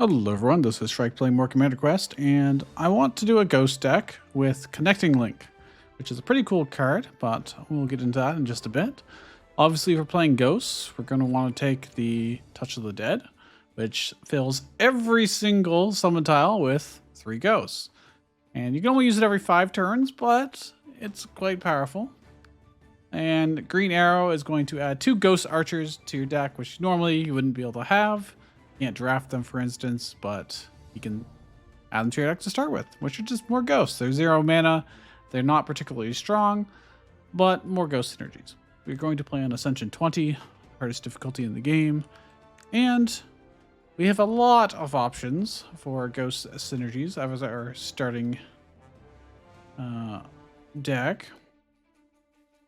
Hello everyone, this is Shrike playing more Commander Quest, and I want to do a ghost deck with Connecting Link, which is a pretty cool card, but we'll get into that in just a bit. Obviously, if we're playing ghosts, we're going to want to take the Touch of the Dead, which fills every single summon tile with 3 ghosts. And you can only use it every 5 turns, but it's quite powerful. And Green Arrow is going to add 2 Ghost Archers to your deck, which normally you wouldn't be able to have. Can't draft them, for instance, but you can add them to your deck to start with, which are just more ghosts. They're 0 mana. They're not particularly strong, but more ghost synergies. We're going to play on Ascension 20, hardest difficulty in the game, and we have a lot of options for ghost synergies as our starting deck.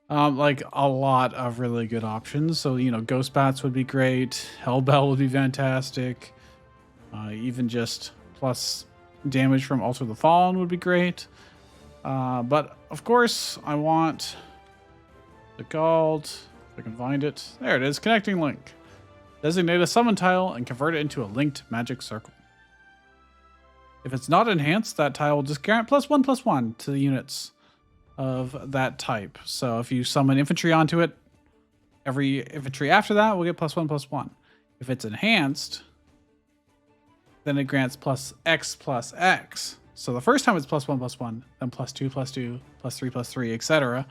Like a lot of really good options. So, you know, Ghost Bats would be great. Hellbell would be fantastic. Even just plus damage from Altar the Fallen would be great. But of course, I want the called, if I can find it. There it is, Connecting Link. Designate a summon tile and convert it into a linked magic circle. If it's not enhanced, that tile will just grant +1/+1 to the units of that type. So if you summon infantry onto it, every infantry after that will get +1/+1. If it's enhanced, then it grants +X+X. So the first time it's +1/+1, then +2/+2, +3/+3, etc.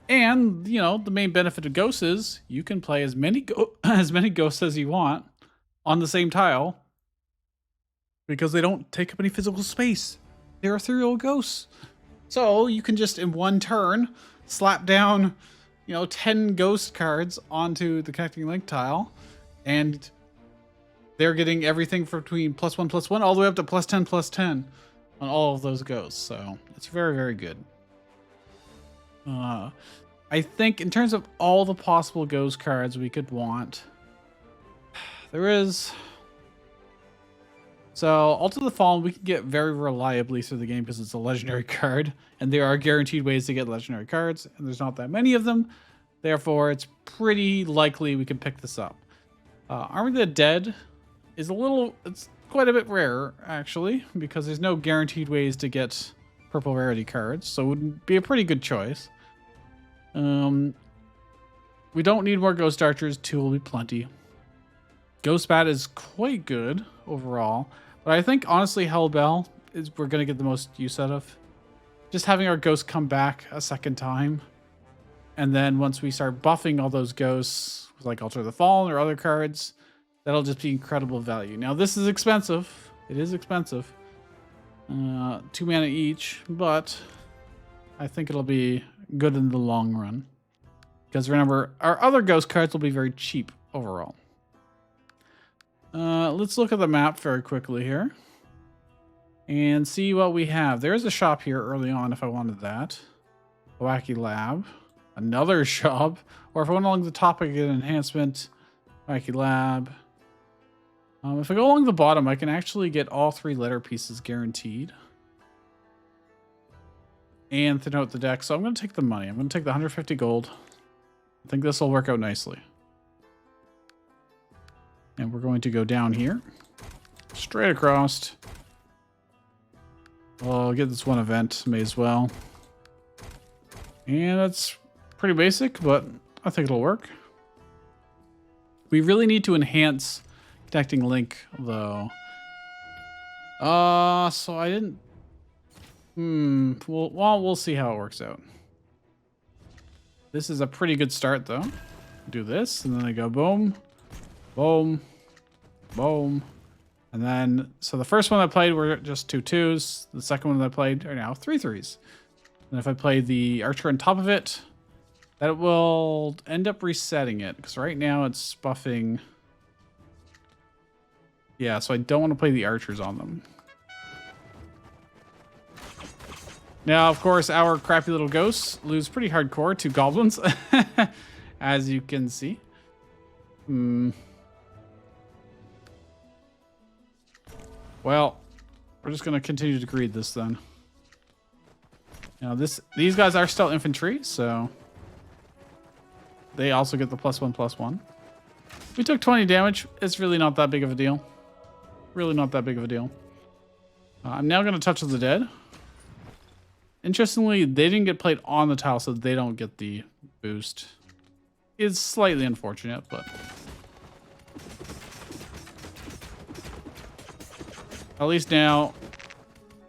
And you know the main benefit of ghosts is you can play as many ghosts as you want on the same tile because they don't take up any physical space. They're ethereal ghosts. So you can just in one turn slap down, 10 ghost cards onto the Connecting Link tile, and they're getting everything from between +1/+1 all the way up to +10/+10 on all of those ghosts. So it's very, very good. I think in terms of all the possible ghost cards we could want, there is. So, Altar the Fallen, we can get very reliably through the game because it's a legendary card, and there are guaranteed ways to get legendary cards, and there's not that many of them. Therefore, it's pretty likely we can pick this up. Army of the Dead is it's quite a bit rarer, actually, because there's no guaranteed ways to get purple rarity cards, so it would be a pretty good choice. We don't need more Ghost Archers, 2 will be plenty. Ghost Bat is quite good overall. But I think, honestly, Hellbell is we're going to get the most use out of. Just having our ghosts come back a second time. And then once we start buffing all those ghosts, like Altar the Fallen or other cards, that'll just be incredible value. Now, this is expensive. It is expensive. 2 mana each, but I think it'll be good in the long run. Because remember, our other ghost cards will be very cheap overall. Let's look at the map very quickly here and see what we have. There is a shop here early on if I wanted that. A Wacky Lab. Another shop. Or if I went along the top, I could get an enhancement. Wacky Lab. If I go along the bottom, I can actually get all 3 letter pieces guaranteed. And thin out the deck. So I'm going to take the money. I'm going to take the 150 gold. I think this will work out nicely. And we're going to go down here, straight across. I'll get this one event, may as well. And that's pretty basic, but I think it'll work. We really need to enhance Connecting Link, though. So I didn't. Well, we'll see how it works out. This is a pretty good start, though. Do this, and then I go boom. Boom, boom, and then, so the first one I played were just 2 2s. The second one that I played are now 3 3s. And if I play the Archer on top of it, that will end up resetting it, because right now it's buffing. Yeah, so I don't want to play the Archers on them. Now, of course, our crappy little ghosts lose pretty hardcore to goblins, as you can see. Well, we're just going to continue to greed this then. Now these guys are still infantry, so they also get the +1/+1. We took 20 damage. It's really not that big of a deal. really not that big of a deal. I'm now going to Touch of the Dead. Interestingly, they didn't get played on the tile, so they don't get the boost. It's slightly unfortunate, but... At least now,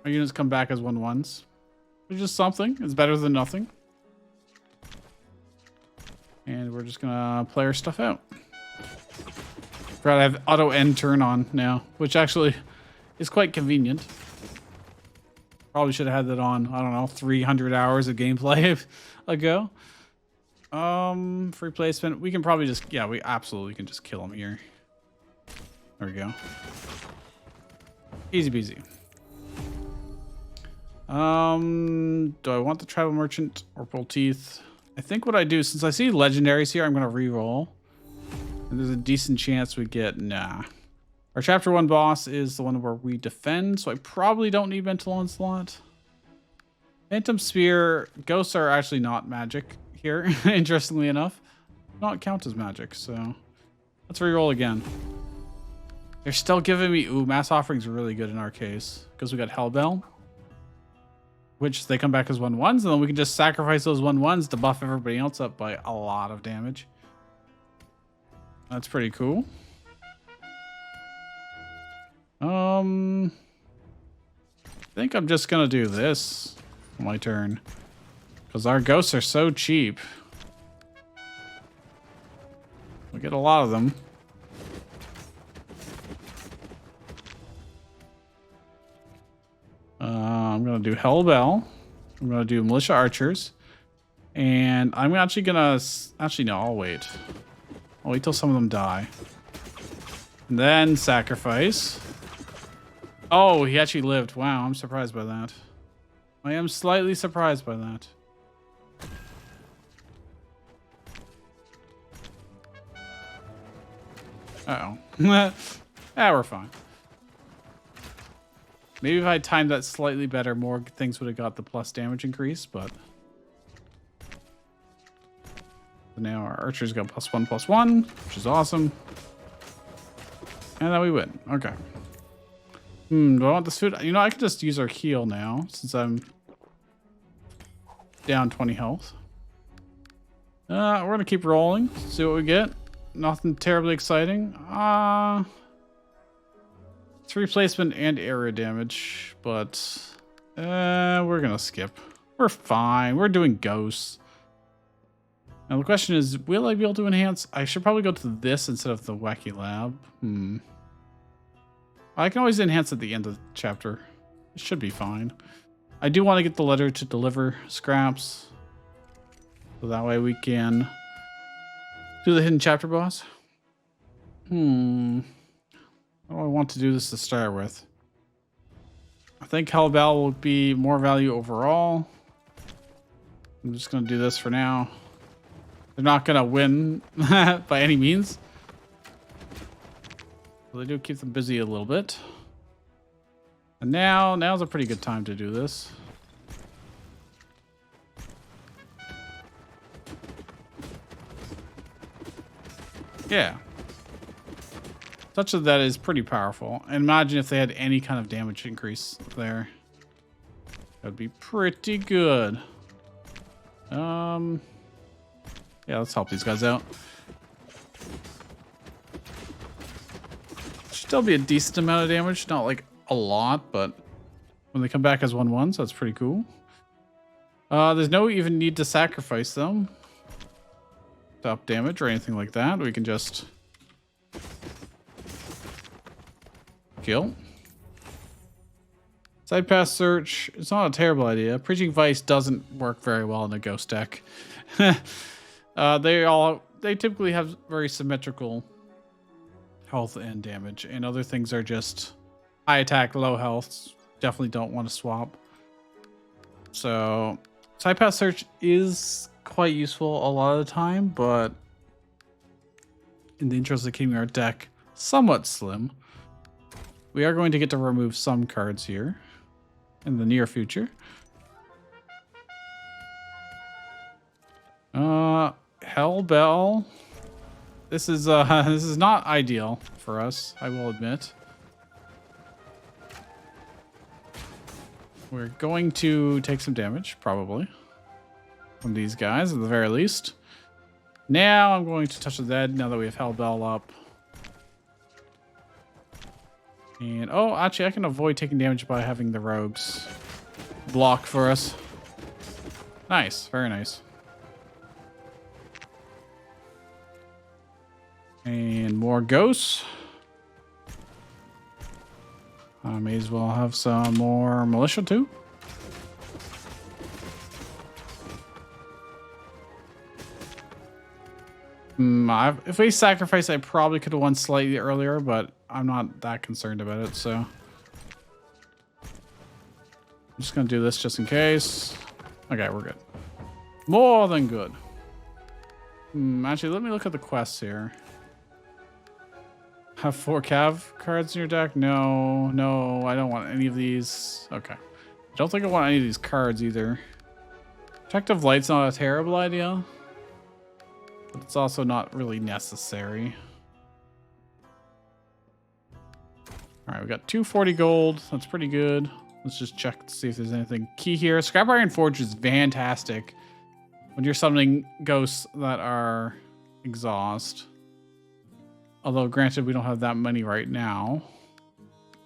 our units come back as 1/1s. Which is something. It's better than nothing. And we're just gonna play our stuff out. Forgot I have auto end turn on now, which actually is quite convenient. Probably should have had that on, I don't know, 300 hours of gameplay ago. Free placement. We can probably just, yeah, we absolutely can just kill him here. There we go. Easy peasy. Do I want the Tribal Merchant or Pull Teeth? I think what I do, since I see legendaries here, I'm going to re-roll. And there's a decent chance we get, nah. Our Chapter 1 boss is the one where we defend, so I probably don't need Mental Onslaught. Phantom Spear, Ghosts are actually not magic here, interestingly enough. Not count as magic, so let's re-roll again. They're still giving me, ooh, Mass Offering's really good in our case, because we got Hellbell, which they come back as 1/1s, and then we can just sacrifice those 1/1s to buff everybody else up by a lot of damage. That's pretty cool. I think I'm just gonna do this on my turn, because our ghosts are so cheap. We get a lot of them. I'm gonna do Hellbell. I'm gonna do Militia Archers, and I'm actually gonna no, I'll wait. I'll wait till some of them die, and then sacrifice. Oh, he actually lived. Wow, I'm surprised by that. I am slightly surprised by that. Uh-oh. Ah, we're fine. Maybe if I timed that slightly better, more things would have got the plus damage increase, but... So now our archers got +1/+1, which is awesome. And then we win. Okay. Do I want this food? You know, I could just use our heal now, since I'm down 20 health. We're going to keep rolling, see what we get. Nothing terribly exciting. 3 placement and area damage, but we're going to skip. We're fine. We're doing ghosts. Now the question is, will I be able to enhance? I should probably go to this instead of the wacky lab. I can always enhance at the end of the chapter. It should be fine. I do want to get the letter to deliver scraps, so that way we can do the hidden chapter boss. How do I want to do this to start with? I think Hellbell will be more value overall. I'm just going to do this for now. They're not going to win by any means. So they do keep them busy a little bit. And now's a pretty good time to do this. Yeah. Touch of that is pretty powerful. And imagine if they had any kind of damage increase there. That'd be pretty good. Yeah, let's help these guys out. Still be a decent amount of damage, not like a lot, but when they come back as 1/1s, that's pretty cool. There's no even need to sacrifice them to up damage or anything like that. We can just kill. Side pass search, it's not a terrible idea. Preaching Vice doesn't work very well in a ghost deck. They typically have very symmetrical health and damage, and other things are just high attack, low health. Definitely don't want to swap. So side pass search is quite useful a lot of the time, but in the interest of keeping our deck somewhat slim, we are going to get to remove some cards here in the near future. Hellbell. This is not ideal for us, I will admit. We're going to take some damage, probably, from these guys at the very least. Now I'm going to touch the dead now that we have Hellbell up. And, oh, actually, I can avoid taking damage by having the rogues block for us. Nice. Very nice. And more ghosts. I may as well have some more militia, too. If we sacrifice, I probably could have won slightly earlier, but I'm not that concerned about it, so. I'm just going to do this just in case. Okay, we're good. More than good. Actually, let me look at the quests here. Have 4 Cav cards in your deck? No, I don't want any of these. Okay. I don't think I want any of these cards either. Protective Light's not a terrible idea. But it's also not really necessary. Alright, we got 240 gold. That's pretty good. Let's just check to see if there's anything key here. Scrap Iron Forge is fantastic when you're summoning ghosts that are exhaust. Although, granted, we don't have that many right now.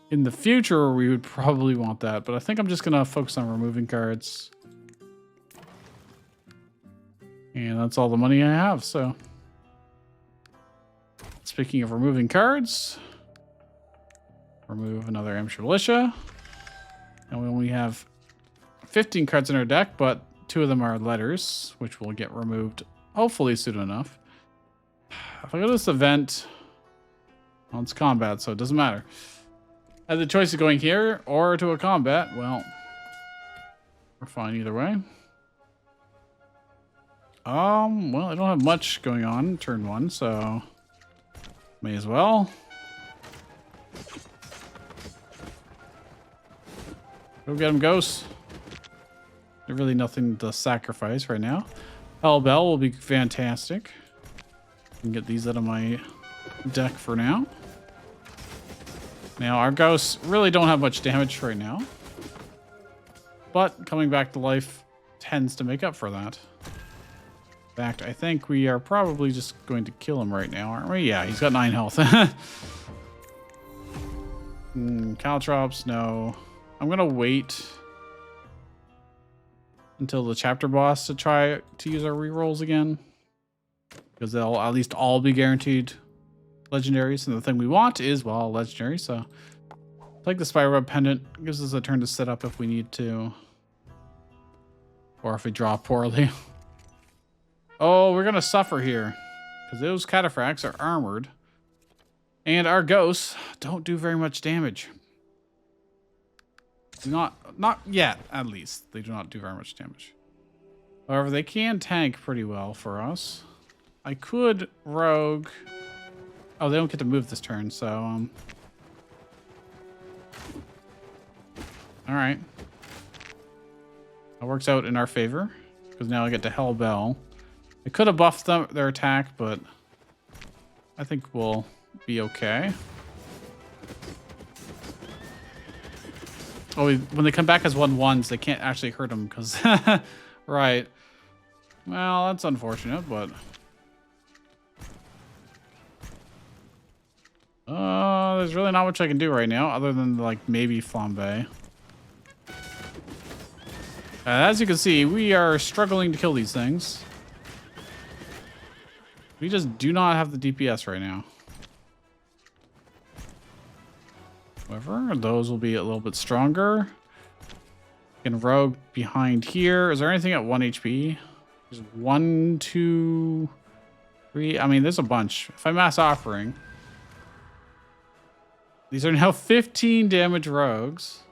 In the future, we would probably want that. But I think I'm just going to focus on removing cards. And that's all the money I have, so. Speaking of removing cards. Remove another Amateur Militia. And we only have 15 cards in our deck, but 2 of them are letters, which will get removed hopefully soon enough. If I go to this event, well, it's combat, so it doesn't matter. I had the choice of going here or to a combat. Well, we're fine either way. Well, I don't have much going on turn 1, so may as well. Go get him, ghosts. There's really nothing to sacrifice right now. Hellbell will be fantastic. I can get these out of my deck for now. Now, our ghosts really don't have much damage right now. But coming back to life tends to make up for that. In fact, I think we are probably just going to kill him right now, aren't we? Yeah, he's got 9 health. Caltrops, no. I'm going to wait until the chapter boss to try to use our rerolls again. Because they'll at least all be guaranteed legendaries. And the thing we want is, well, legendary. So, take the Spider Web Pendant. Gives us a turn to set up if we need to. Or if we draw poorly. Oh, we're going to suffer here. Because those cataphracts are armored. And our ghosts don't do very much damage. Not yet, at least. They do not do very much damage. However, they can tank pretty well for us. I could rogue. Oh, they don't get to move this turn, so all right. That works out in our favor because now I get to Hellbell. I could have buffed their attack, but I think we'll be okay. Oh, when they come back as 1/1s, they can't actually hurt them because... right. Well, that's unfortunate, but... there's really not much I can do right now, other than, like, maybe Flambe. As you can see, we are struggling to kill these things. We just do not have the DPS right now. However, those will be a little bit stronger. Can rogue behind here. Is there anything at 1 HP? There's 1, 2, 3. I mean, there's a bunch. If I mass offering, these are now 15 damage rogues,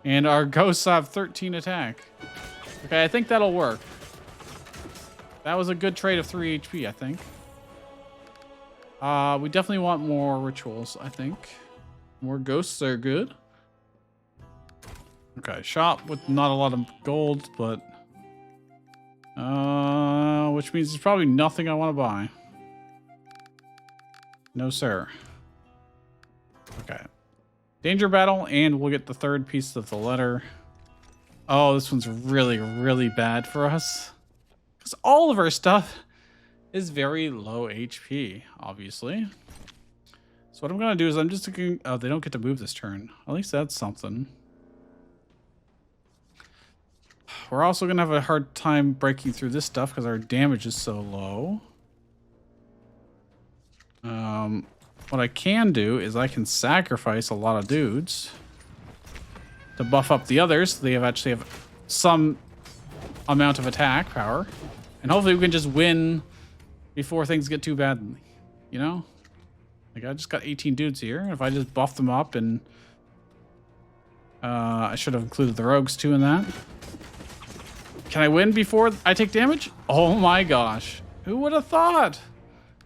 and our ghosts have 13 attack. Okay, I think that'll work. That was a good trade of 3 HP, I think. We definitely want more rituals, I think. More ghosts are good. Okay, shop with not a lot of gold, but which means there's probably nothing I want to buy. No, sir. Okay. Danger battle, and we'll get the 3rd piece of the letter. Oh, this one's really, really bad for us. Because all of our stuff is very low HP, obviously. So what I'm going to do is I'm just looking... Oh, they don't get to move this turn. At least that's something. We're also going to have a hard time breaking through this stuff because our damage is so low. What I can do is I can sacrifice a lot of dudes to buff up the others. So they actually have some amount of attack power. And hopefully we can just win before things get too bad, you know? Like, I just got 18 dudes here. If I just buff them up and... I should have included the rogues too in that. Can I win before I take damage? Oh my gosh. Who would have thought?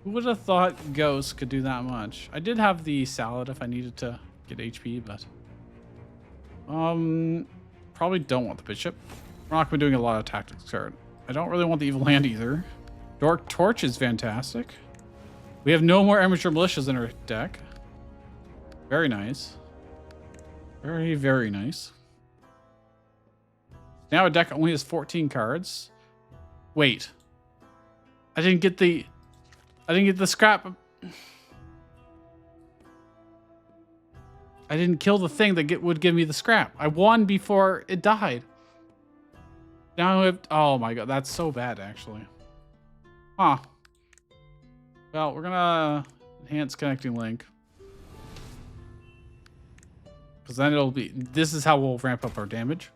Who would have thought Ghost could do that much? I did have the salad if I needed to get HP, but... probably don't want the bishop. We're not going to be doing a lot of tactics card. I don't really want the evil hand either. Dork Torch is fantastic. We have no more amateur militias in our deck. Very nice. Very, very nice. Now a deck only has 14 cards. Wait. I didn't get the scrap. I didn't kill the thing that would give me the scrap. I won before it died. Now I have... Oh my god, that's so bad actually. Huh. Well, we're gonna enhance connecting link. Because then it'll be... This is how we'll ramp up our damage.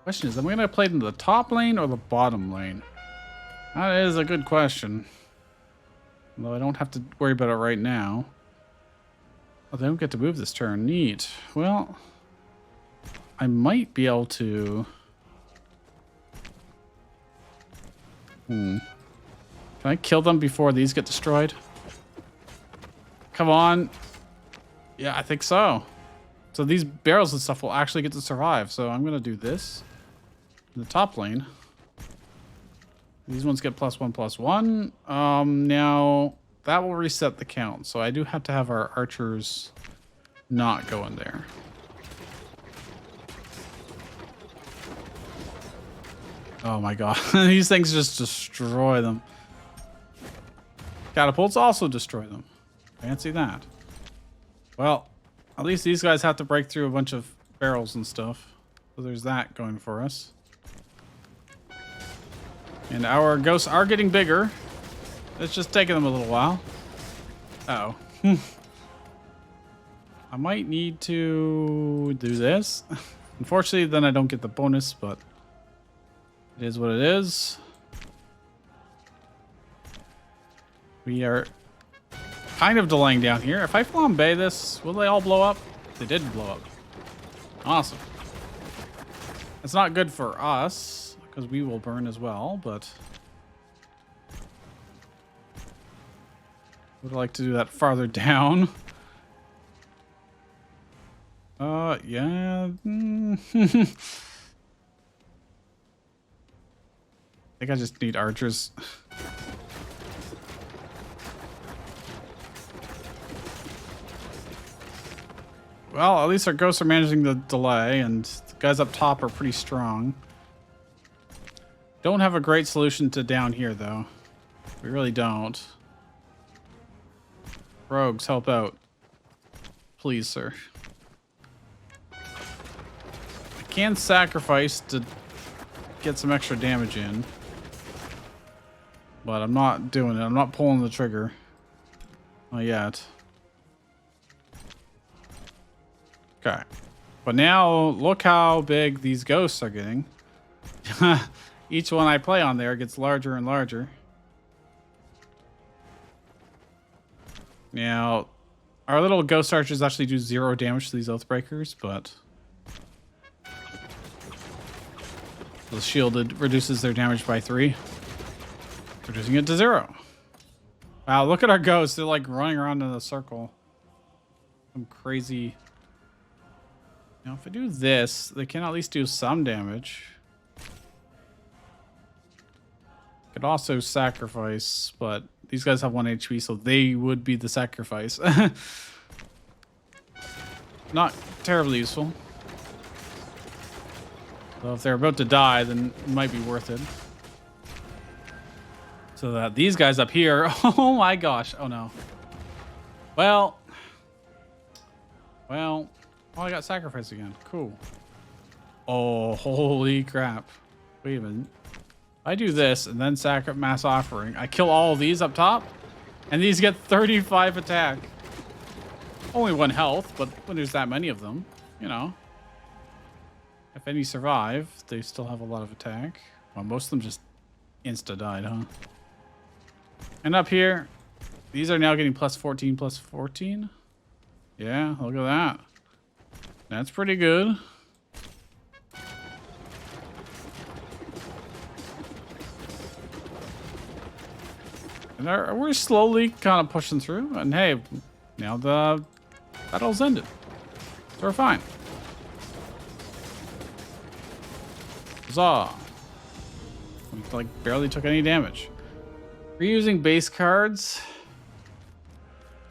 Question is, am I gonna play it in the top lane or the bottom lane? That is a good question. Although I don't have to worry about it right now. Oh, they don't get to move this turn. Neat. Well, I might be able to... Can I kill them before these get destroyed? Come on. Yeah, I think so. So these barrels and stuff will actually get to survive. So I'm going to do this in the top lane. These ones get +1/+1. Now that will reset the count. So I do have to have our archers not go in there. Oh my god. These things just destroy them. Catapults also destroy them. Fancy that. Well, at least these guys have to break through a bunch of barrels and stuff. So there's that going for us. And our ghosts are getting bigger. It's just taking them a little while. Uh oh. I might need to do this. Unfortunately, then I don't get the bonus, but it is what it is. We are kind of delaying down here. If I flambe this, will they all blow up? They did blow up. Awesome. It's not good for us, because we will burn as well, but... would like to do that farther down. Yeah. I think I just need archers. Well, at least our ghosts are managing the delay, and the guys up top are pretty strong. Don't have a great solution to down here, though. We really don't. Rogues, help out. Please, sir. I can sacrifice to get some extra damage in. But I'm not doing it. I'm not pulling the trigger. Not yet. Okay. But now, look how big these ghosts are getting. Each one I play on there gets larger and larger. Now, our little ghost archers actually do 0 damage to these Oathbreakers, but... the shielded reduces their damage by 3. Reducing it to 0. Wow, look at our ghosts. They're like running around in a circle. Some crazy... Now, if I do this, they can at least do some damage. Could also sacrifice, but these guys have 1 HP, so they would be the sacrifice. Not terribly useful. So if they're about to die, then it might be worth it. So that these guys up here, oh my gosh, oh no. Well, oh, I got sacrificed again. Cool. Oh, holy crap. Wait a minute. I do this and then mass offering. I kill all of these up top, and these get 35 attack. Only 1 health, but when there's that many of them, you know. If any survive, they still have a lot of attack. Well, most of them just insta-died, huh? And up here, these are now getting plus 14, plus 14. Yeah, look at that. That's pretty good. And we're slowly kind of pushing through. And hey, now the battle's ended. So we're fine. Huzzah. We like barely took any damage. Reusing base cards.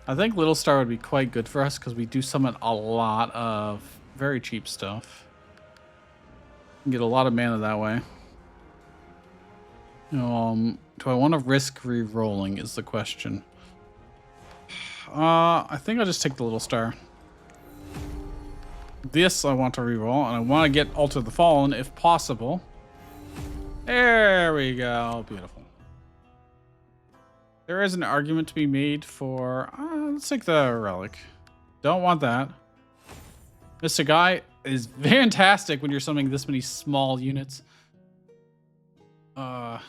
I think Little Star would be quite good for us because we do summon a lot of very cheap stuff. We can get a lot of mana that way. Do I want to risk re-rolling is the question. I think I'll just take the Little Star. This I want to re-roll, and I want to get Altar the Fallen if possible. There we go. Beautiful. There is an argument to be made for... let's take the Relic. Don't want that. Mr. Guy is fantastic when you're summoning this many small units. There's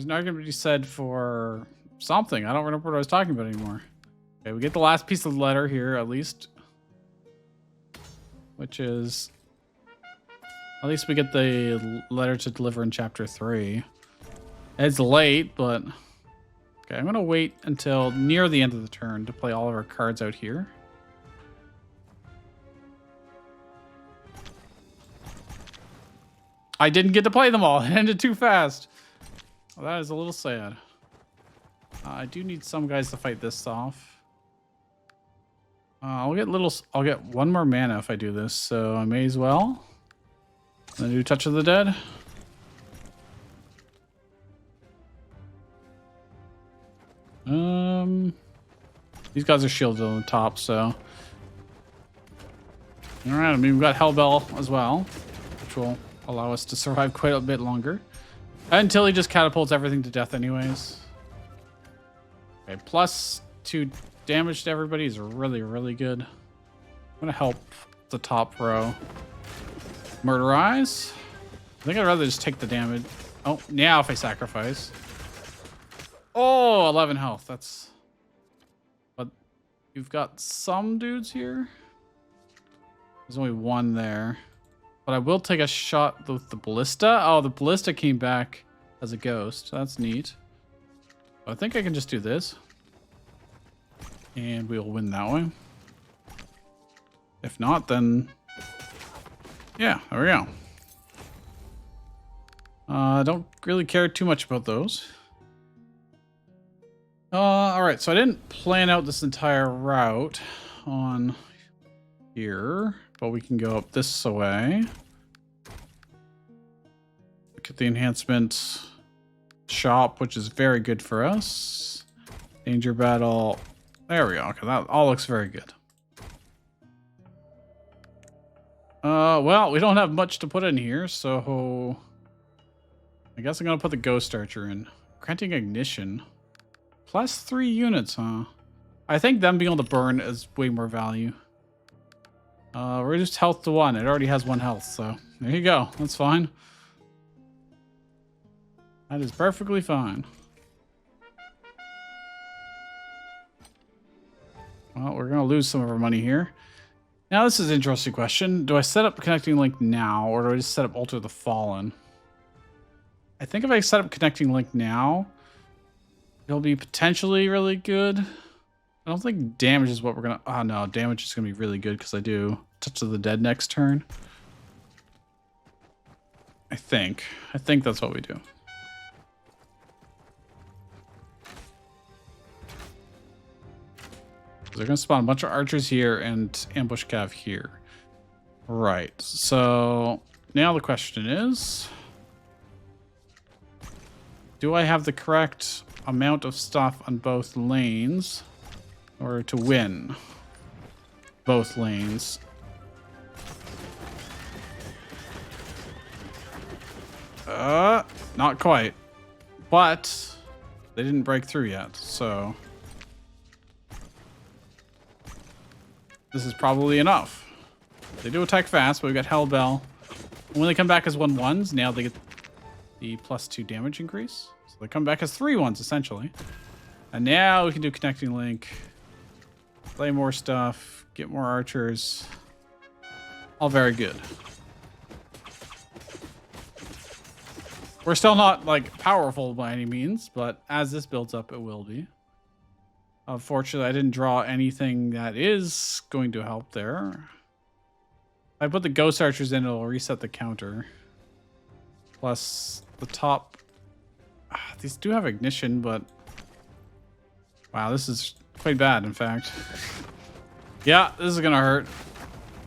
an argument to be said for something. I don't remember what I was talking about anymore. Okay, we get the last piece of the letter here, at least. Which is... At least we get the letter to deliver in chapter 3. It's late, but... Okay, I'm going to wait until near the end of the turn to play all of our cards out here. I didn't get to play them all. It ended too fast. Well, that is a little sad. I do need some guys to fight this off. I'll get 1 more mana if I do this, so I may as well. Then do Touch of the Dead. These guys are shielded on the top, so. Alright, I mean, we've got Hellbell as well, which will allow us to survive quite a bit longer. Until he just catapults everything to death anyways. Okay, plus 2 damage to everybody is really, really good. I'm going to help the top row. Murderize. I think I'd rather just take the damage. Oh, now if I sacrifice. Oh, 11 health. That's... But you've got some dudes here. There's only 1 there. But I will take a shot with the Ballista. Oh, the Ballista came back as a ghost. That's neat. I think I can just do this. And we'll win that way. If not, then... Yeah, there we go. Don't really care too much about those. Alright, so I didn't plan out this entire route on here. But we can go up this way. Look at the enhancement shop, which is very good for us. Danger battle. There we go. Okay, that all looks very good. Well, we don't have much to put in here, so I guess I'm gonna put the Ghost Archer in. Granting ignition. Plus 3 units, huh? I think them being able to burn is way more value. Reduced health to 1. It already has 1 health, so there you go. That's fine. That is perfectly fine. Well, we're going to lose some of our money here. Now, this is an interesting question. Do I set up Connecting Link now, or do I just set up Altar the Fallen? I think if I set up Connecting Link now, it'll be potentially really good. I don't think damage is what we're going to... Oh, no. Damage is going to be really good because I do Touch of the Dead next turn. I think. I think that's what we do. They're going to spawn a bunch of archers here and ambush cav here. Right. So now the question is, do I have the correct amount of stuff on both lanes in order to win both lanes? Not quite. But they didn't break through yet, so this is probably enough. They do attack fast, but we've got Hellbell. And when they come back as 1/1s, now they get the +2 damage increase. So they come back as 3/1s, essentially. And now we can do Connecting Link, play more stuff, get more archers. All very good. We're still not, like, powerful by any means, but as this builds up, it will be. Unfortunately, I didn't draw anything that is going to help there. If I put the Ghost Archers in, it'll reset the counter. Plus, the top... these do have Ignition, but... wow, this is quite bad, in fact. Yeah, this is gonna hurt.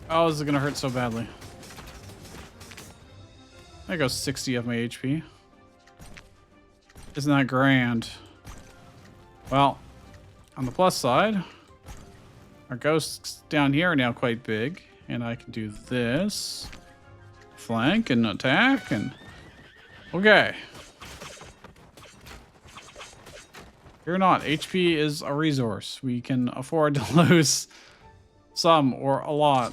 Oh, this is gonna hurt so badly. There goes 60 of my HP. Isn't that grand? Well, on the plus side, our ghosts down here are now quite big, and I can do this. Flank and attack, and... okay. Fear not, HP is a resource. We can afford to lose some or a lot.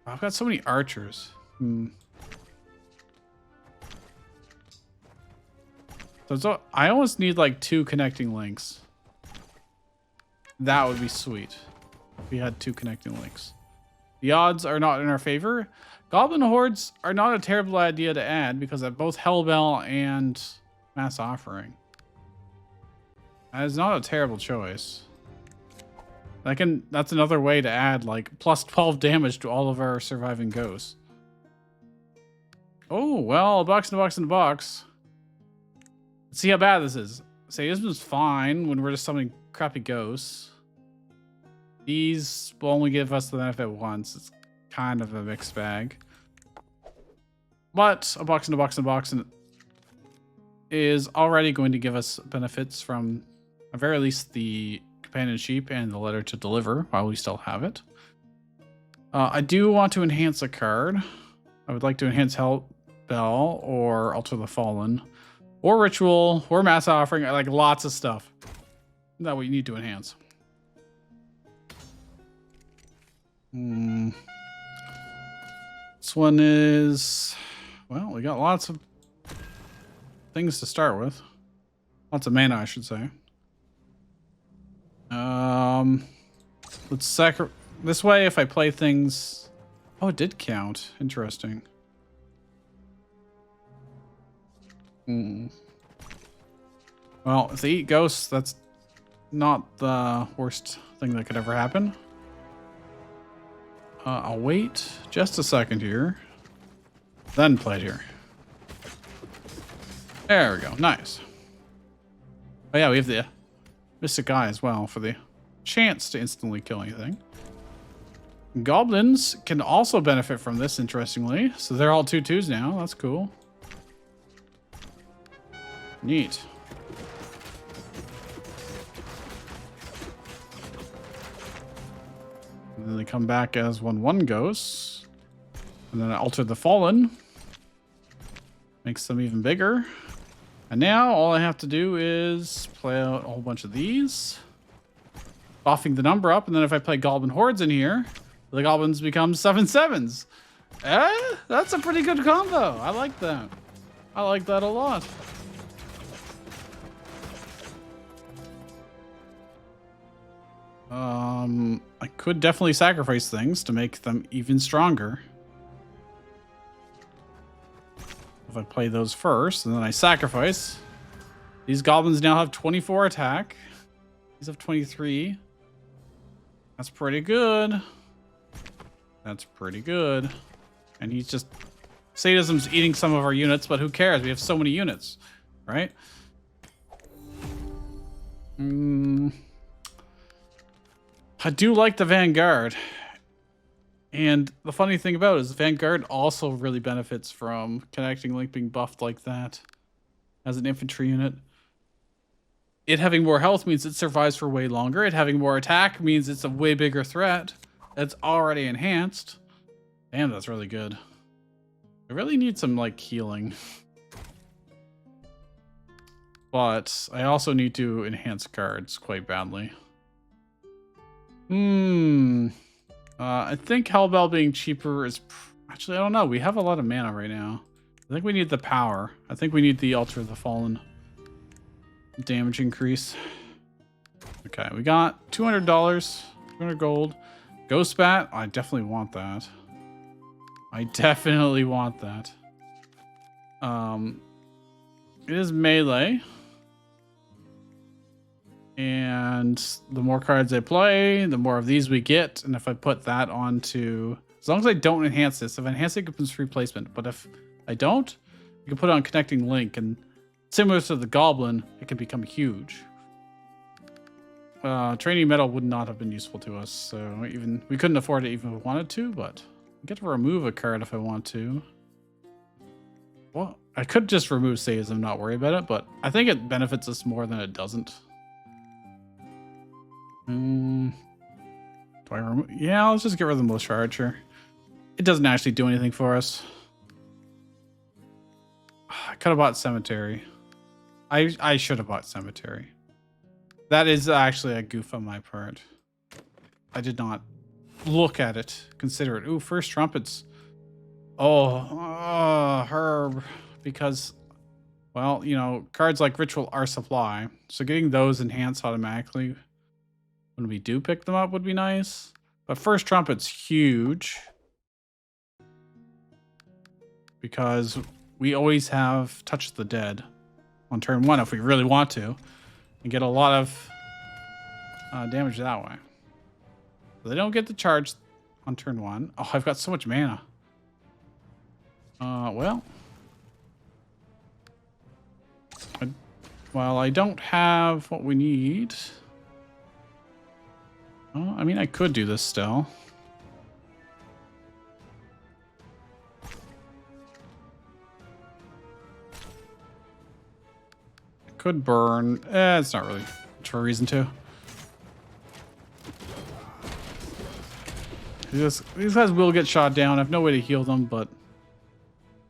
I've got so many archers. So I almost need like 2 connecting links. That would be sweet if we had 2 connecting links. The odds are not in our favor. Goblin hordes are not a terrible idea to add because I have both Hellbell and Mass Offering. That is not a terrible choice. That's another way to add like +12 damage to all of our surviving ghosts. Oh, well, a box in a box in a box. Let's see how bad this is. Sadism is fine when we're just summoning crappy ghosts. These will only give us the benefit once. It's kind of a mixed bag. But a box in a box in a box is already going to give us benefits from, at very least, the Companion Sheep and the Letter to Deliver while we still have it. I do want to enhance a card. I would like to enhance Hellbell or Altar the Fallen or Ritual or Mass Offering. I like lots of stuff that we need to enhance. This one is, well, we got lots of things to start with. Lots of mana, I should say. Let's this way, if I play things... oh, it did count. Interesting. Well, if they eat ghosts, that's not the worst thing that could ever happen. I'll wait just a second here. Then play it here. There we go. Nice. Oh yeah, we have the Mystic Eye as well for the chance to instantly kill anything. Goblins can also benefit from this, interestingly. So they're all 2/2s now. That's cool. Neat. And then they come back as 1/1 ghosts. And then I alter the Fallen. Makes them even bigger. And now all I have to do is play out a whole bunch of these. Buffing the number up. And then if I play Goblin Hordes in here, the goblins become 7/7s. That's a pretty good combo. I like that. I like that a lot. I could definitely sacrifice things to make them even stronger. If I play those first, and then I sacrifice. These goblins now have 24 attack. These have 23. That's pretty good. That's pretty good. And he's just... sadism's eating some of our units, but who cares? We have so many units, right? I do like the Vanguard. And the funny thing about it is Vanguard also really benefits from Connecting Link being buffed like that as an infantry unit. It having more health means it survives for way longer. It having more attack means it's a way bigger threat. It's already enhanced. Damn, that's really good. I really need some, like, healing. But I also need to enhance guards quite badly. I think Hellbell being cheaper is... Actually, I don't know. We have a lot of mana right now. I think we need the power. I think we need the Altar of the Fallen damage increase. Okay, we got $200, 200 gold. Ghost Bat, I definitely want that. I definitely want that. It is melee. And the more cards I play, the more of these we get. And if I put that onto... As long as I don't enhance this. If I enhance it, it becomes free placement. But if I don't, you can put it on Connecting Link. And similar to the Goblin, it can become huge. Training Metal would not have been useful to us. So we couldn't afford it even if we wanted to. But I get to remove a card if I want to. Well, I could just remove saves and not worry about it. But I think it benefits us more than it doesn't. Do I remove? Yeah, let's just get rid of the Militia Archer. It doesn't actually do anything for us. I could have bought Cemetery. I should have bought Cemetery. That is actually a goof on my part. I did not look at it, consider it. Ooh, First Trumpets. Oh, Herb. Because, well, you know, cards like Ritual are supply. So getting those enhanced automatically when we do pick them up would be nice. But First Trumpet's huge. Because we always have Touch the Dead on turn 1 if we really want to. And get a lot of damage that way. They don't get the charge on turn 1. Oh, I've got so much mana. Well. Well, I don't have what we need. Well, I mean, I could do this still. I could burn. It's not really much of a reason to. These guys will get shot down. I have no way to heal them, but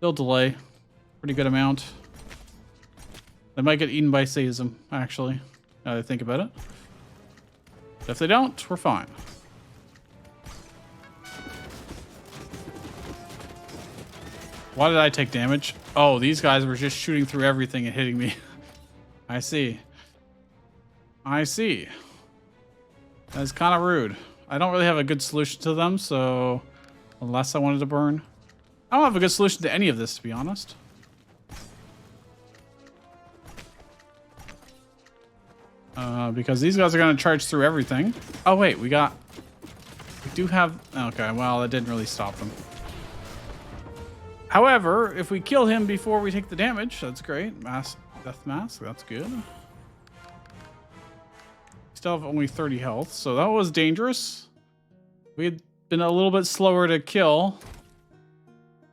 they'll delay. Pretty good amount. They might get eaten by Seism, actually, now that I think about it. But if they don't, we're fine. Why did I take damage? Oh, these guys were just shooting through everything and hitting me. I see. I see. That's kind of rude. I don't really have a good solution to them, so unless I wanted to burn. I don't have a good solution to any of this, to be honest. Because these guys are going to charge through everything. Oh, wait, we do have... Okay, well, that didn't really stop them. However, if we kill him before we take the damage, that's great. Death Mask, that's good. Still have only 30 health, so that was dangerous. If we had been a little bit slower to kill,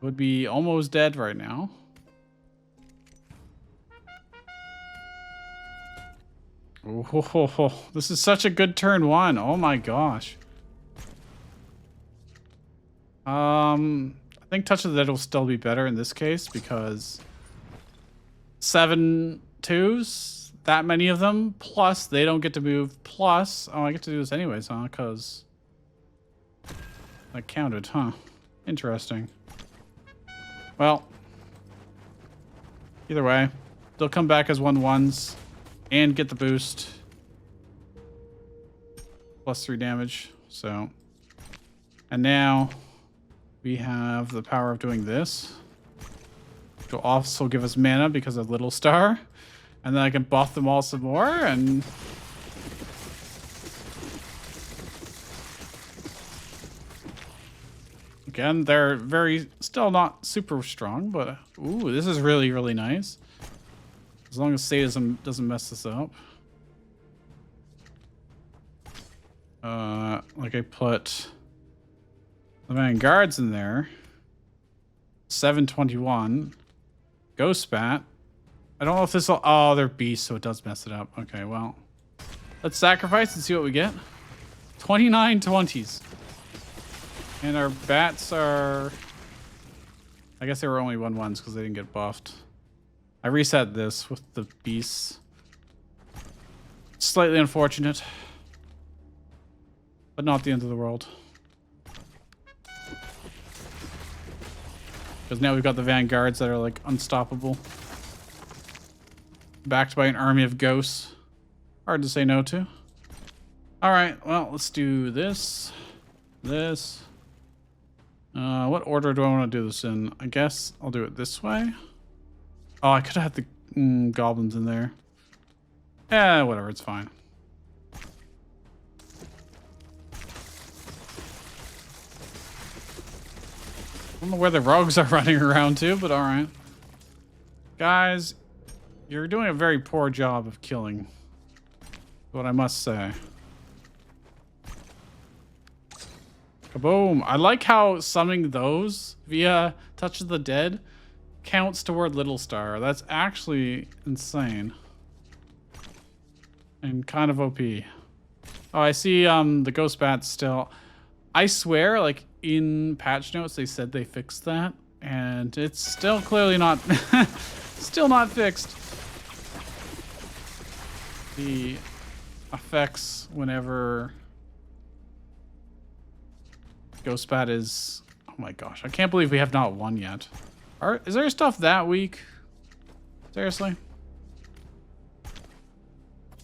would be almost dead right now. Oh, this is such a good turn 1. Oh my gosh. I think Touch of the Dead will still be better in this case because 7 2s, that many of them, plus they don't get to move, plus, oh, I get to do this anyways, huh? Because that counted, huh? Interesting. Well, either way, they'll come back as 1/1s. And get the boost. +3 damage. So. And now we have the power of doing this. Which will also give us mana because of Little Star. And then I can buff them all some more and... Again, they're still not super strong, but... Ooh, this is really, really nice. As long as Sadism doesn't mess this up. Like I put The Vanguard's in there. 721. Ghost Bat. I don't know if this will... Oh, they're beasts, so it does mess it up. Okay, well. Let's sacrifice and see what we get. 29 20s. And our bats are... I guess they were only 1/1s because they didn't get buffed. I reset this with the beasts. Slightly unfortunate. But not the end of the world. Because now we've got the Vanguards that are like unstoppable. Backed by an army of ghosts. Hard to say no to. Alright, well, let's do this. This. What order do I want to do this in? I guess I'll do it this way. Oh, I could have had the goblins in there. Yeah, whatever, it's fine. I don't know where the rogues are running around to, but alright. Guys, you're doing a very poor job of killing. What I must say. Kaboom. I like how summoning those via Touch of the Dead counts toward Little Star. That's actually insane. And kind of OP. Oh, I see the Ghost Bats still. I swear, like, in patch notes, they said they fixed that. And it's still clearly not... still not fixed. The effects whenever... Ghost Bat is... Oh my gosh, I can't believe we have not won yet. Is there stuff that weak? Seriously?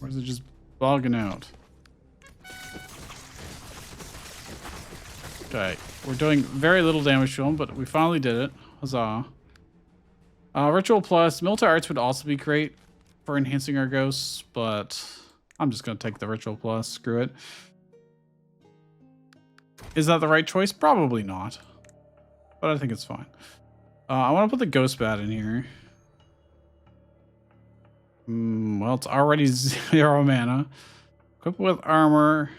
Or is it just bugging out? Okay, we're doing very little damage to him, but we finally did it. Huzzah. Ritual Plus. Military Arts would also be great for enhancing our ghosts, but I'm just going to take the Ritual Plus. Screw it. Is that the right choice? Probably not. But I think it's fine. I want to put the Ghost Bat in here. Well, it's already 0 mana. Equip with armor.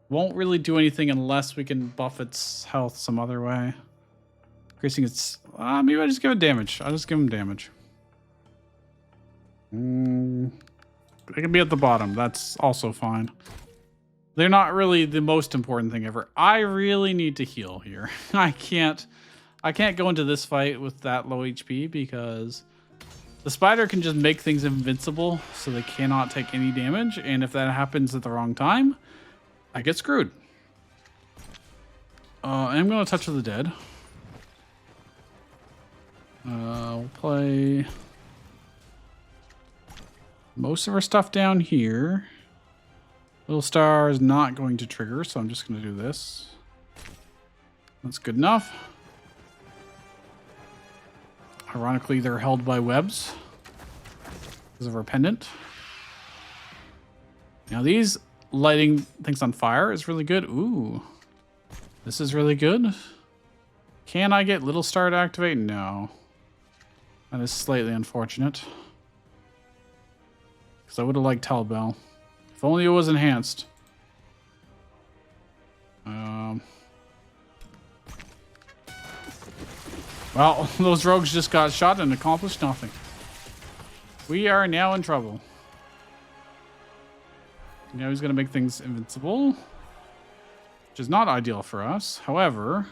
Won't really do anything unless we can buff its health some other way. Increasing its... maybe I just give it damage. I'll just give him damage. It can be at the bottom. That's also fine. They're not really the most important thing ever. I really need to heal here. I can't go into this fight with that low HP because the spider can just make things invincible so they cannot take any damage. And if that happens at the wrong time, I get screwed. I'm going to Touch of the Dead. We'll play most of our stuff down here. Little Star is not going to trigger, so I'm just going to do this. That's good enough. Ironically, they're held by webs because of our pendant. Now these lighting things on fire is really good. Ooh, this is really good. Can I get Little Star to activate? No. That is slightly unfortunate. Because I would have liked Tellbell. If only it was enhanced. Well, those rogues just got shot and accomplished nothing. We are now in trouble. Now he's going to make things invincible. Which is not ideal for us. However,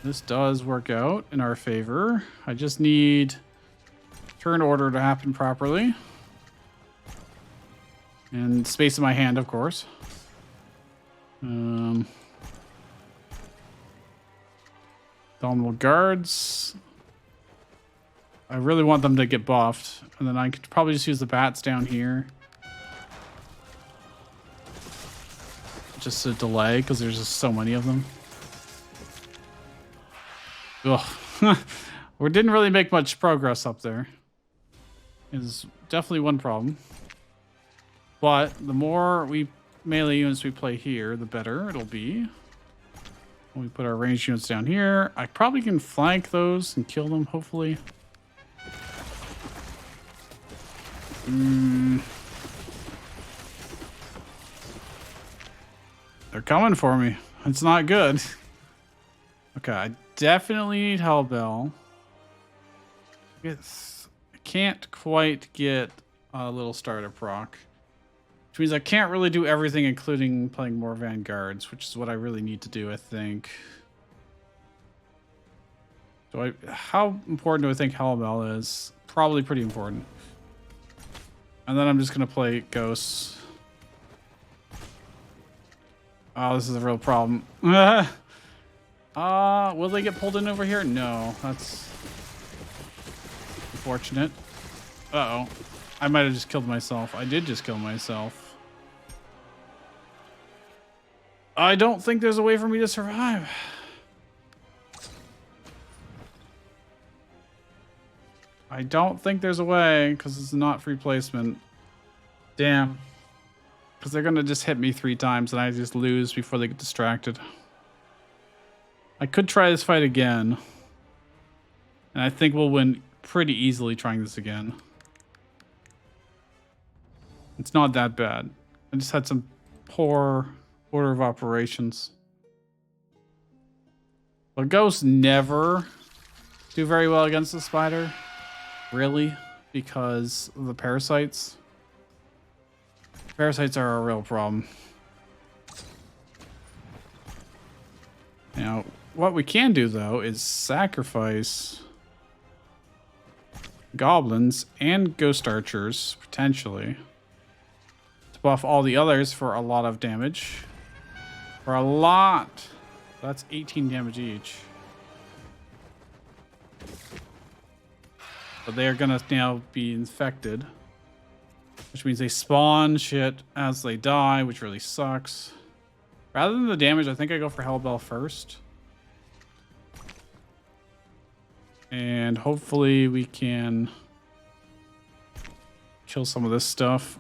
this does work out in our favor. I just need turn order to happen properly. And space in my hand, of course. Dominal guards. I really want them to get buffed. And then I could probably just use the bats down here. Just to delay, because there's just so many of them. Ugh. We didn't really make much progress up there. Is definitely one problem. But the more melee units we play here, the better it'll be. When we put our ranged units down here, I probably can flank those and kill them, hopefully. They're coming for me. It's not good. Okay, I definitely need Hellbell. I can't quite get a little starter proc. Which means I can't really do everything, including playing more Vanguards, which is what I really need to do, I think. How important do I think Hellbell is? Probably pretty important. And then I'm just going to play Ghosts. Oh, this is a real problem. Will they get pulled in over here? No, that's unfortunate. Uh-oh. I might have just killed myself. I did just kill myself. I don't think there's a way for me to survive. I don't think there's a way, because it's not free placement. Damn. Because they're going to just hit me 3 times and I just lose before they get distracted. I could try this fight again. And I think we'll win pretty easily trying this again. It's not that bad. I just had some poor order of operations. But ghosts never do very well against the spider. Really? Because of the parasites. Parasites are a real problem. Now, what we can do, though, is sacrifice goblins and ghost archers, potentially, to buff all the others for a lot of damage. For a lot. That's 18 damage each. But they are going to now be infected. Which means they spawn shit as they die, which really sucks. Rather than the damage, I think I go for Hellbell first. And hopefully we can kill some of this stuff.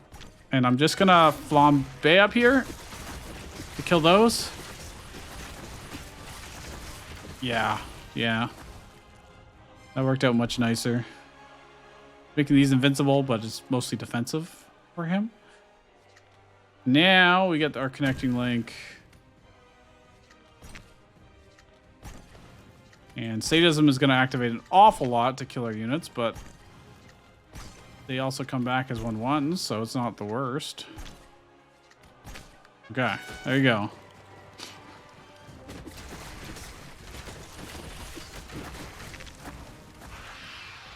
And I'm just going to flambe up here to kill those. Yeah. That worked out much nicer. Making these invincible, but it's mostly defensive for him. Now we get our connecting link. And sadism is going to activate an awful lot to kill our units, but they also come back as 1/1s, so it's not the worst. Okay, there you go.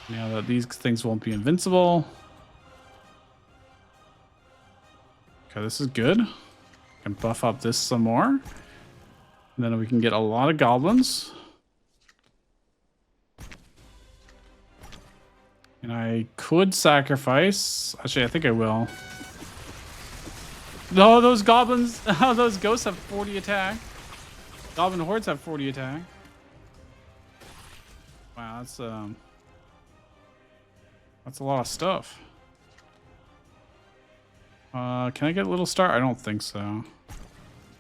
Now that these things won't be invincible. Okay, this is good. Can buff up this some more. And then we can get a lot of goblins. And I could sacrifice. Actually, I think I will. No, those goblins, those ghosts have 40 attack. Goblin hordes have 40 attack. Wow, that's a lot of stuff. Can I get a little star? I don't think so.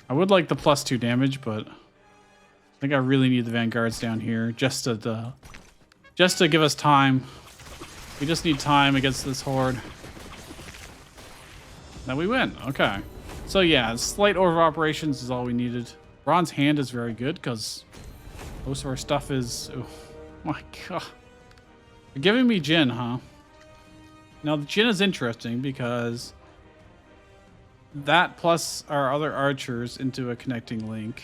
I would like the +2 damage, but I think I really need the vanguards down here just to give us time. We just need time against this horde. Then we win. Okay. So yeah, slight order of operations is all we needed. Bronze hand is very good because most of our stuff is... Oh my god. You're giving me Jin, huh? Now, the Jin is interesting because that plus our other archers into a connecting link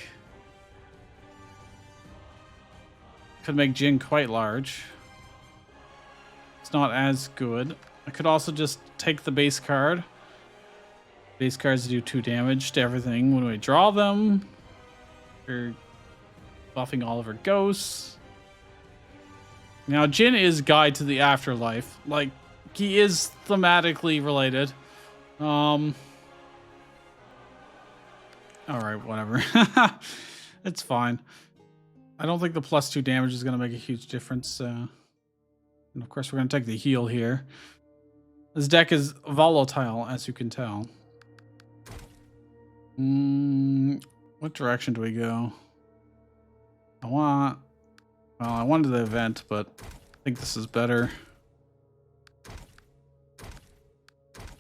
could make Jin quite large. It's not as good. I could also just take the base card. Base cards do 2 damage to everything. When we draw them, we're buffing all of our ghosts. Now, Jin is Guide to the Afterlife. Like, he is thematically related. Alright, whatever. It's fine. I don't think the +2 damage is going to make a huge difference. And of course, we're going to take the heal here. This deck is volatile, as you can tell. What direction do we go? I wanted the event, but I think this is better.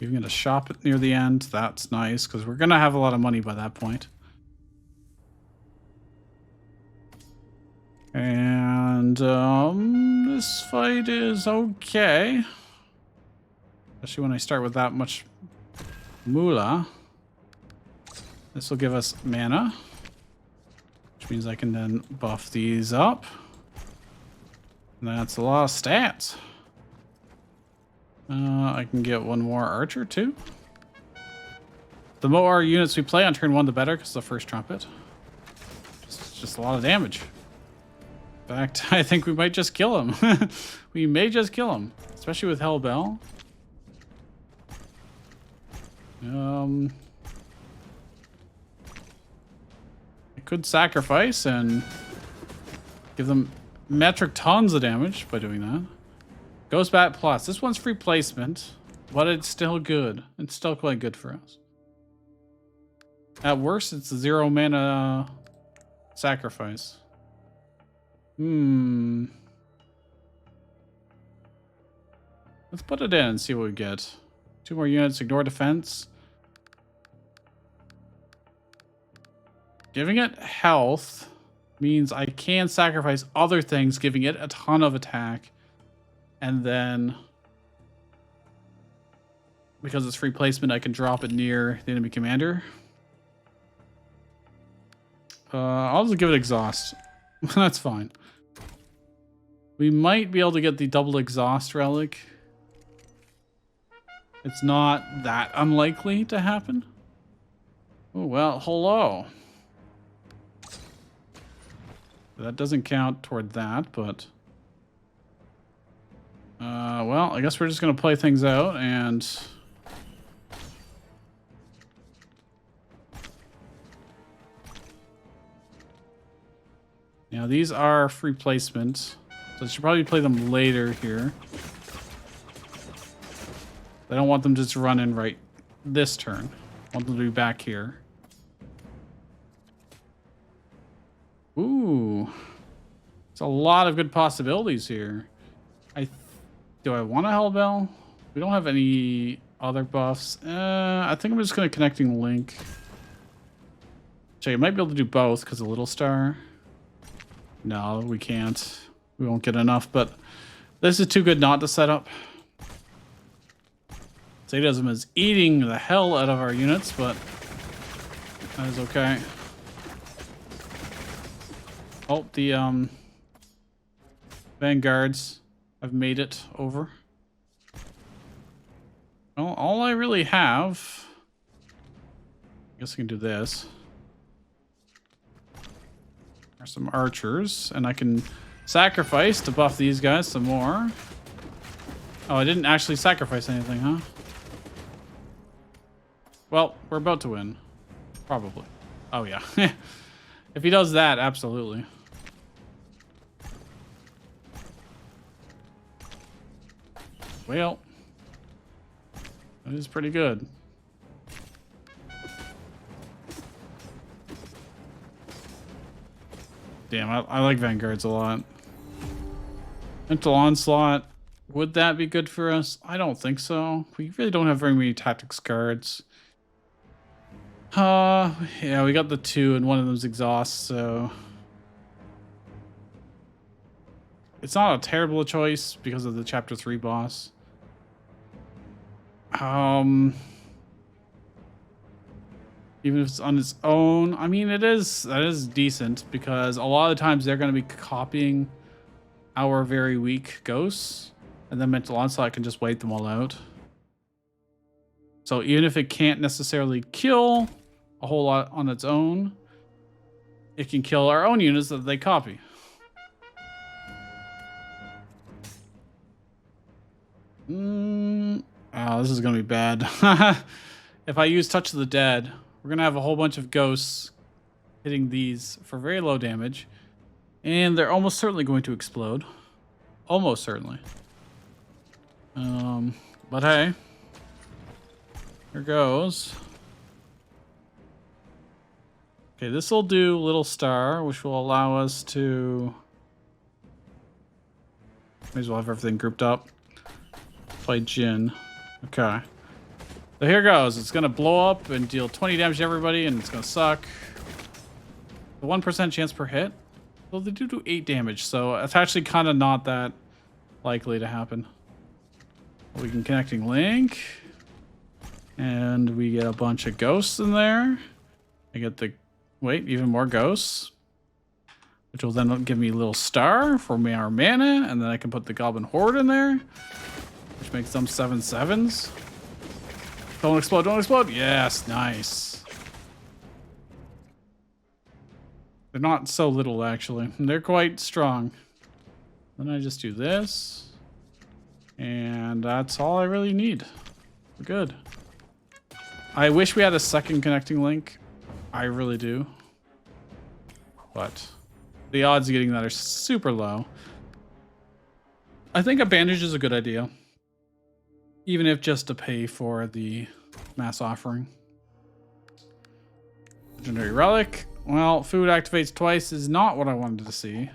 Even gonna shop it near the end. That's nice, because we're gonna have a lot of money by that point. And this fight is okay. Especially when I start with that much moolah. This will give us mana, which means I can then buff these up. And that's a lot of stats. I can get one more archer too. The more units we play on turn 1, the better, because the first trumpet. It's just a lot of damage. In fact, I think we might just kill him. We may just kill him, especially with Hellbell. I could sacrifice and give them metric tons of damage by doing that. Ghost Bat Plus. This one's free placement, but it's still good. It's still quite good for us. At worst, it's a 0 mana sacrifice. Let's put it in and see what we get. 2 more units, ignore defense. Giving it health means I can sacrifice other things, giving it a ton of attack. And then, because it's free placement, I can drop it near the enemy commander. I'll just give it exhaust. That's fine. We might be able to get the double exhaust relic. It's not that unlikely to happen. Oh, well, hello. That doesn't count toward that, but... well, I guess we're just going to play things out, and... Now, these are free placement, so I should probably play them later here. I don't want them just to run in right this turn. I want them to be back here. Ooh. There's a lot of good possibilities here. Do I want a Hellbell? We don't have any other buffs. I think I'm just going to connecting link. So you might be able to do both because of Little Star. No, we can't. We won't get enough, but this is too good not to set up. Sadism is eating the hell out of our units, but that is okay. Oh, the vanguards have made it over. Well, all I really have, I guess I can do this. There's some archers, and I can sacrifice to buff these guys some more. Oh, I didn't actually sacrifice anything, huh? Well, we're about to win. Probably. Oh, yeah. If he does that, absolutely. Well, that is pretty good. Damn, I like Vanguards a lot. Mental Onslaught. Would that be good for us? I don't think so. We really don't have very many tactics cards. Yeah, we got the 2 and one of them's exhaust, so... It's not a terrible choice because of the Chapter 3 boss. Even if it's on its own, I mean, that is decent because a lot of the times they're going to be copying our very weak ghosts, and then Mental Onslaught can just wipe them all out. So even if it can't necessarily kill a whole lot on its own, it can kill our own units that they copy. Oh, this is going to be bad. If I use Touch of the Dead, we're going to have a whole bunch of ghosts hitting these for very low damage. And they're almost certainly going to explode. Almost certainly. But hey. Here goes. Okay, this will do Little Star, which will allow us to... May as well have everything grouped up. Play Jin. Okay. So here goes. It's going to blow up and deal 20 damage to everybody, and it's going to suck. The 1% chance per hit. Well, they do 8 damage, so it's actually kind of not that likely to happen. We can connecting link. And we get a bunch of ghosts in there. I get the... Wait, even more ghosts. Which will then give me a little star for our mana. And then I can put the Goblin Horde in there. Which makes them 7/7s. Don't explode, don't explode. Yes, nice. They're not so little, actually. They're quite strong. Then I just do this. And that's all I really need. We're good. I wish we had a second connecting link. I really do. But the odds of getting that are super low. I think a bandage is a good idea. Even if just to pay for the mass offering. Legendary relic. Well, food activates twice is not what I wanted to see.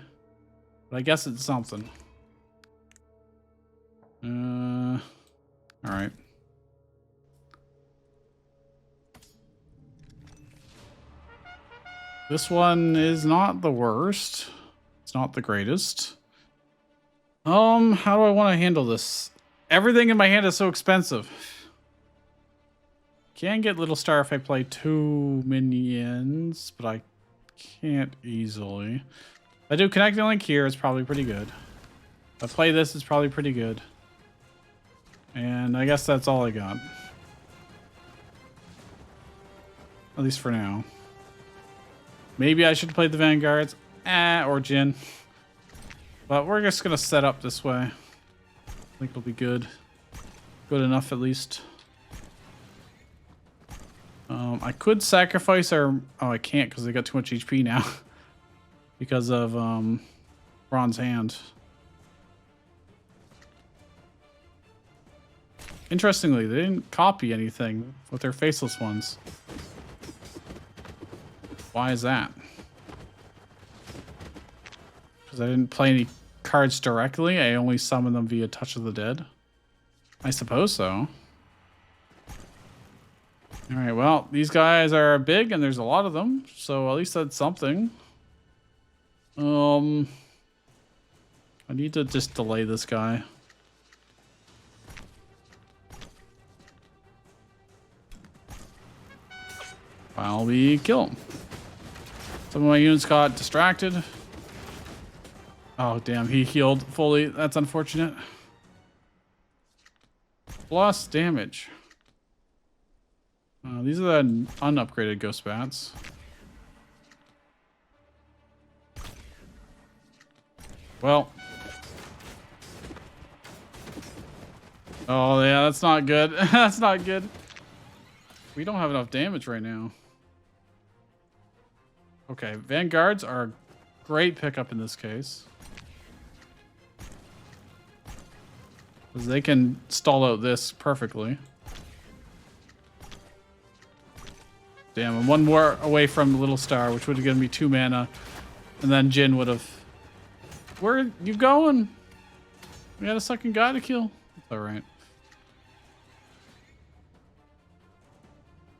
But I guess it's something. Alright. This one is not the worst. It's not the greatest. How do I want to handle this? Everything in my hand is so expensive. Can get little star if I play 2 minions, but I can't easily. If I do connecting link here, it's probably pretty good. If I play this, it's probably pretty good. And I guess that's all I got. At least for now. Maybe I should play the Vanguards. Or Jin. But we're just going to set up this way. I think it'll be good. Good enough, at least. I could sacrifice our... Oh, I can't because they got too much HP now. Because of Bronze Hand. Interestingly, they didn't copy anything with their faceless ones. Why is that? Because I didn't play any cards directly. I only summoned them via Touch of the Dead. I suppose so. Alright, well, these guys are big and there's a lot of them. So at least that's something. I need to just delay this guy. While we kill him. Some of my units got distracted. Oh, damn, he healed fully. That's unfortunate. Plus damage. These are the unupgraded ghost bats. Well. Oh, yeah, that's not good. That's not good. We don't have enough damage right now. Okay, Vanguards are a great pickup in this case. Because they can stall out this perfectly. Damn, I'm one more away from Little Star, which would have given me 2 mana. And then Jin would have... Where are you going? We got a second guy to kill. It's alright.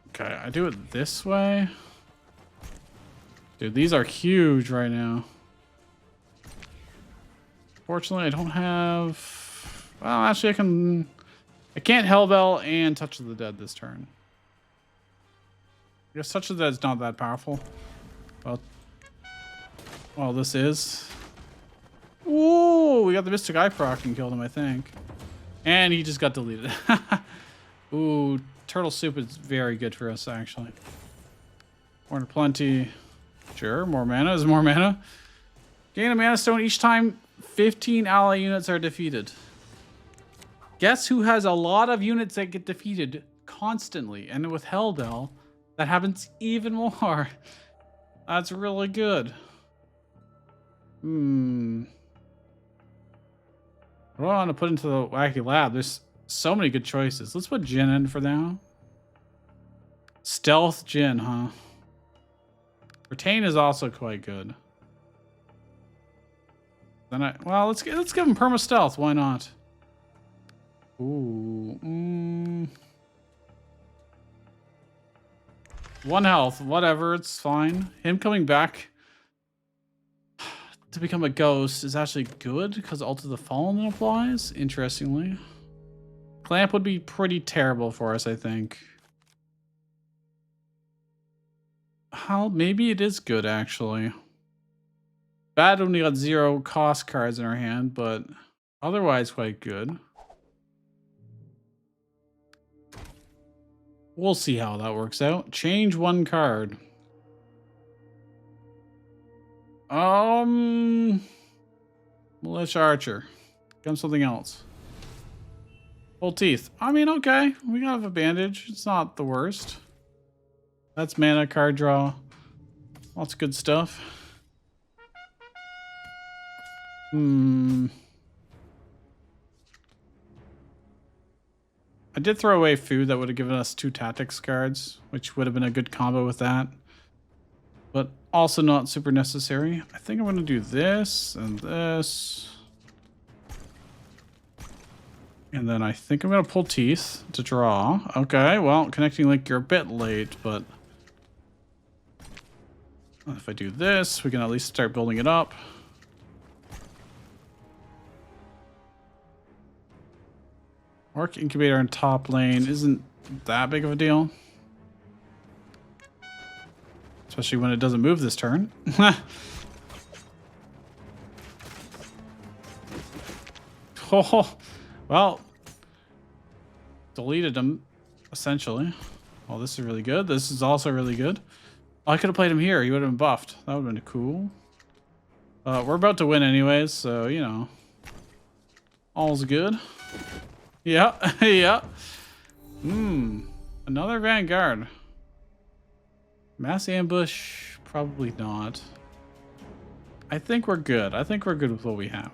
Okay, I do it this way. Dude, these are huge right now. Fortunately, I don't have... Well, actually, I can't Hellbell and Touch of the Dead this turn. I guess Touch of the Dead is not that powerful. Well, this is. Ooh, we got the Mystic Eye proc and killed him, I think. And he just got deleted. Ooh, Turtle Soup is very good for us, actually. More plenty. Sure, more mana is more mana. Gain a mana stone each time 15 ally units are defeated. Guess who has a lot of units that get defeated constantly? And with Hellbell, that happens even more. That's really good. What do I want to put into the Wacky Lab? There's so many good choices. Let's put Jin in for now. Stealth Jin, huh? Retain is also quite good. Then let's give him perma stealth. Why not? Ooh. 1 health, whatever. It's fine. Him coming back. to become a ghost is actually good because Ult of the Fallen applies, interestingly. Clamp would be pretty terrible for us, I think. How maybe it is good actually. Bad when we got 0 cost cards in our hand, but otherwise quite good. We'll see how that works out. Change 1 card. Militia Archer. Become something else. Full Teeth. I mean, okay. We have a bandage. It's not the worst. That's mana, card draw. Lots of good stuff. I did throw away food that would have given us 2 tactics cards, which would have been a good combo with that. But also not super necessary. I think I'm going to do this and this. And then I think I'm going to pull Teeth to draw. Okay, well, connecting link, you're a bit late, but if I do this, we can at least start building it up. Orc Incubator in top lane isn't that big of a deal. Especially when it doesn't move this turn. Oh, well. Deleted him, essentially. Well, this is really good. This is also really good. Oh, I could have played him here. He would have been buffed. That would have been cool. We're about to win anyways, so, you know. All's good. Yeah, yeah. Another Vanguard. Mass ambush, probably not. I think we're good. I think we're good with what we have.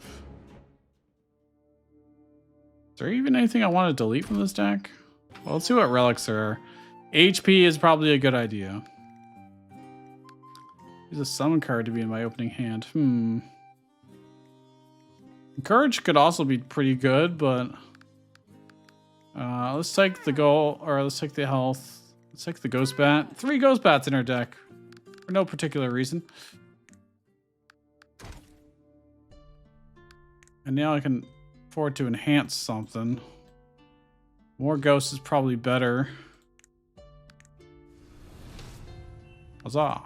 Is there even anything I want to delete from this deck? Well, let's see what relics there are. HP is probably a good idea. Use a summon card to be in my opening hand. Courage could also be pretty good, but let's take the goal, or let's take the health. Let's take the Ghost Bat. 3 Ghost Bats in our deck for no particular reason. And now I can afford to enhance something. More ghosts is probably better. Huzzah.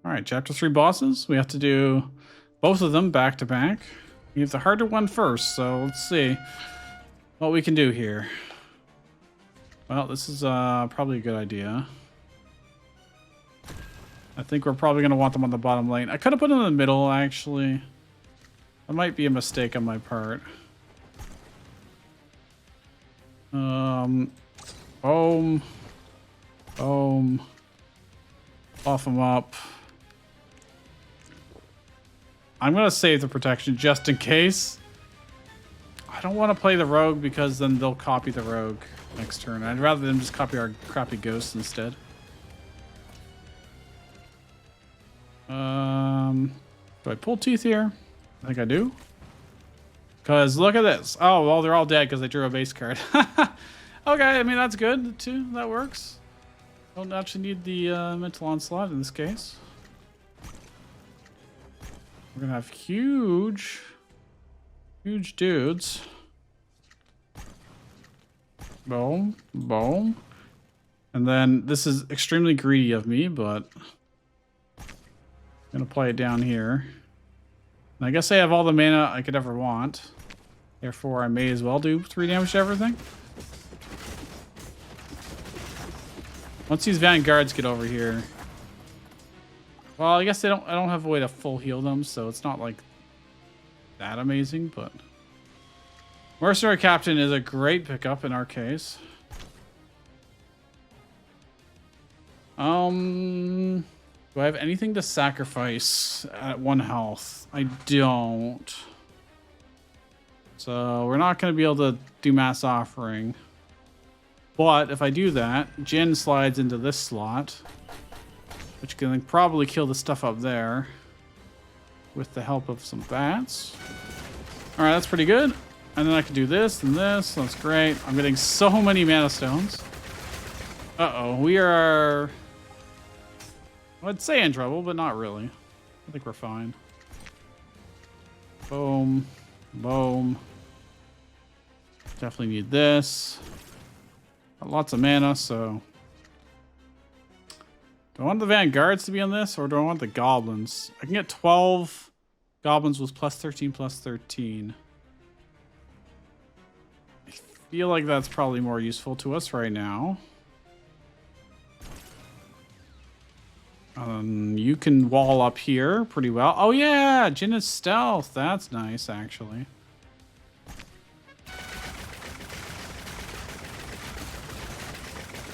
Alright, chapter 3 bosses. We have to do both of them back to back. We have the harder one first, so let's see what we can do here. Well, this is probably a good idea. I think we're probably going to want them on the bottom lane. I could have put them in the middle, actually. That might be a mistake on my part. Boom. Boom. Buff them up. I'm going to save the protection just in case. I don't want to play the rogue because then they'll copy the rogue next turn. I'd rather them just copy our crappy ghosts instead. Do I pull Teeth here? I think I do. Because look at this. Oh, well, they're all dead because I drew a base card. Okay, I mean, that's good too. That works. Don't actually need the mental onslaught in this case. We're going to have huge dudes. Boom, boom. And then this is extremely greedy of me, but I'm going to play it down here. And I guess I have all the mana I could ever want. Therefore, I may as well do 3 damage to everything. Once these Vanguards get over here. Well, I guess I don't have a way to full heal them, so it's not like that amazing, but Mercenary Captain is a great pickup in our case. Do I have anything to sacrifice at 1 health? I don't. So we're not going to be able to do Mass Offering. But if I do that, Jin slides into this slot, which can probably kill the stuff up there with the help of some bats. All right, that's pretty good. And then I can do this and this. That's great. I'm getting so many mana stones. Uh-oh, we are I'd say in trouble, but not really. I think we're fine. Boom. Boom. Definitely need this. Got lots of mana, so... Do I want the Vanguards to be on this, or do I want the Goblins? I can get 12 Goblins with plus 13, plus 13. I feel like that's probably more useful to us right now. You can wall up here pretty well. Oh yeah, Jin is stealth. That's nice, actually.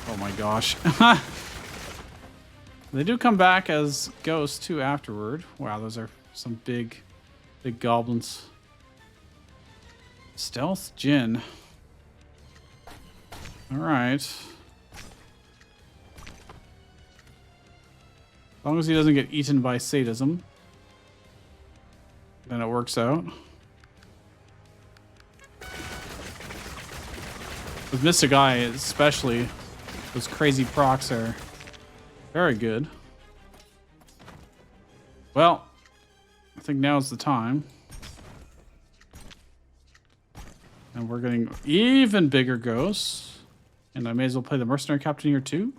Oh my gosh. They do come back as ghosts too afterward. Wow, those are some big goblins. Stealth Jin. All right. As long as he doesn't get eaten by sadism, then it works out. With Mystic Eye, especially, those crazy procs are very good. Well, I think now's the time. And we're getting even bigger ghosts. And I may as well play the Mercenary Captain here too.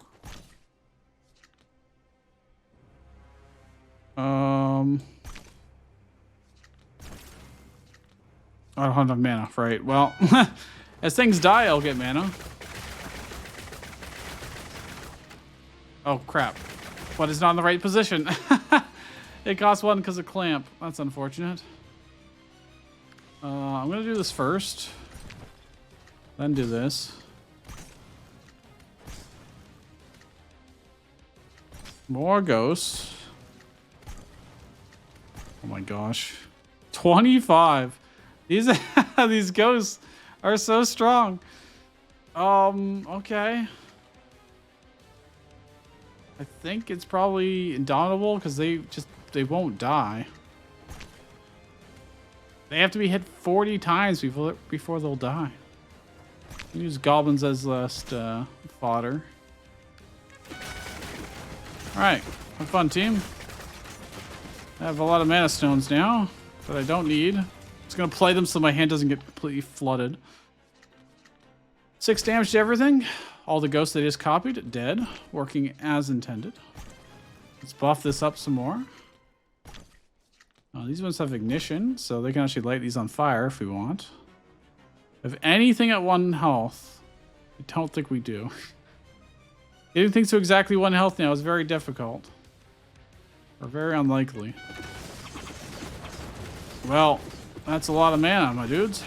I don't have enough mana, right? Well, as things die, I'll get mana. Oh, crap. But it's not in the right position. It costs 1 because of Clamp. That's unfortunate. I'm going to do this first. Then do this. More ghosts. Oh my gosh. 25. These ghosts are so strong. Okay. I think it's probably Indomitable because they won't die. They have to be hit 40 times before they'll die. Use goblins as last fodder. Alright, have fun, team. I have a lot of mana stones now that I don't need. Just gonna play them so my hand doesn't get completely flooded. 6 damage to everything. All the ghosts they just copied, dead. Working as intended. Let's buff this up some more. These ones have ignition, so they can actually light these on fire if we want. If anything at 1 health, I don't think we do. Getting things to exactly 1 health now is very difficult. Or very unlikely. Well, that's a lot of mana, my dudes.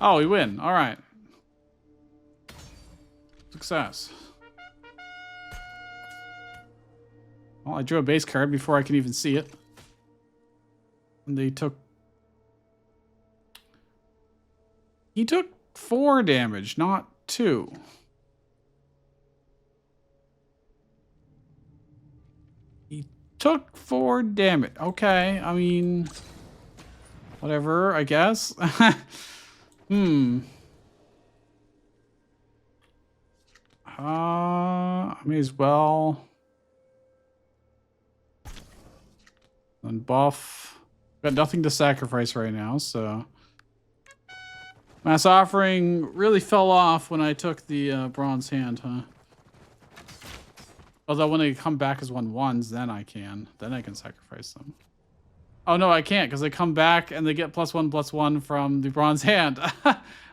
Oh, we win. All right. Success. Well, I drew a base card before I can even see it. And they took... He took 4 damage, not 2. He took 4 damage. Okay, I mean... Whatever, I guess. I may as well... Then buff. Got nothing to sacrifice right now, so... Mass Offering really fell off when I took the Bronze Hand, huh? Although when they come back as 1/1s, then I can. Then I can sacrifice them. Oh, no, I can't, because they come back and they get +1/+1 from the Bronze Hand.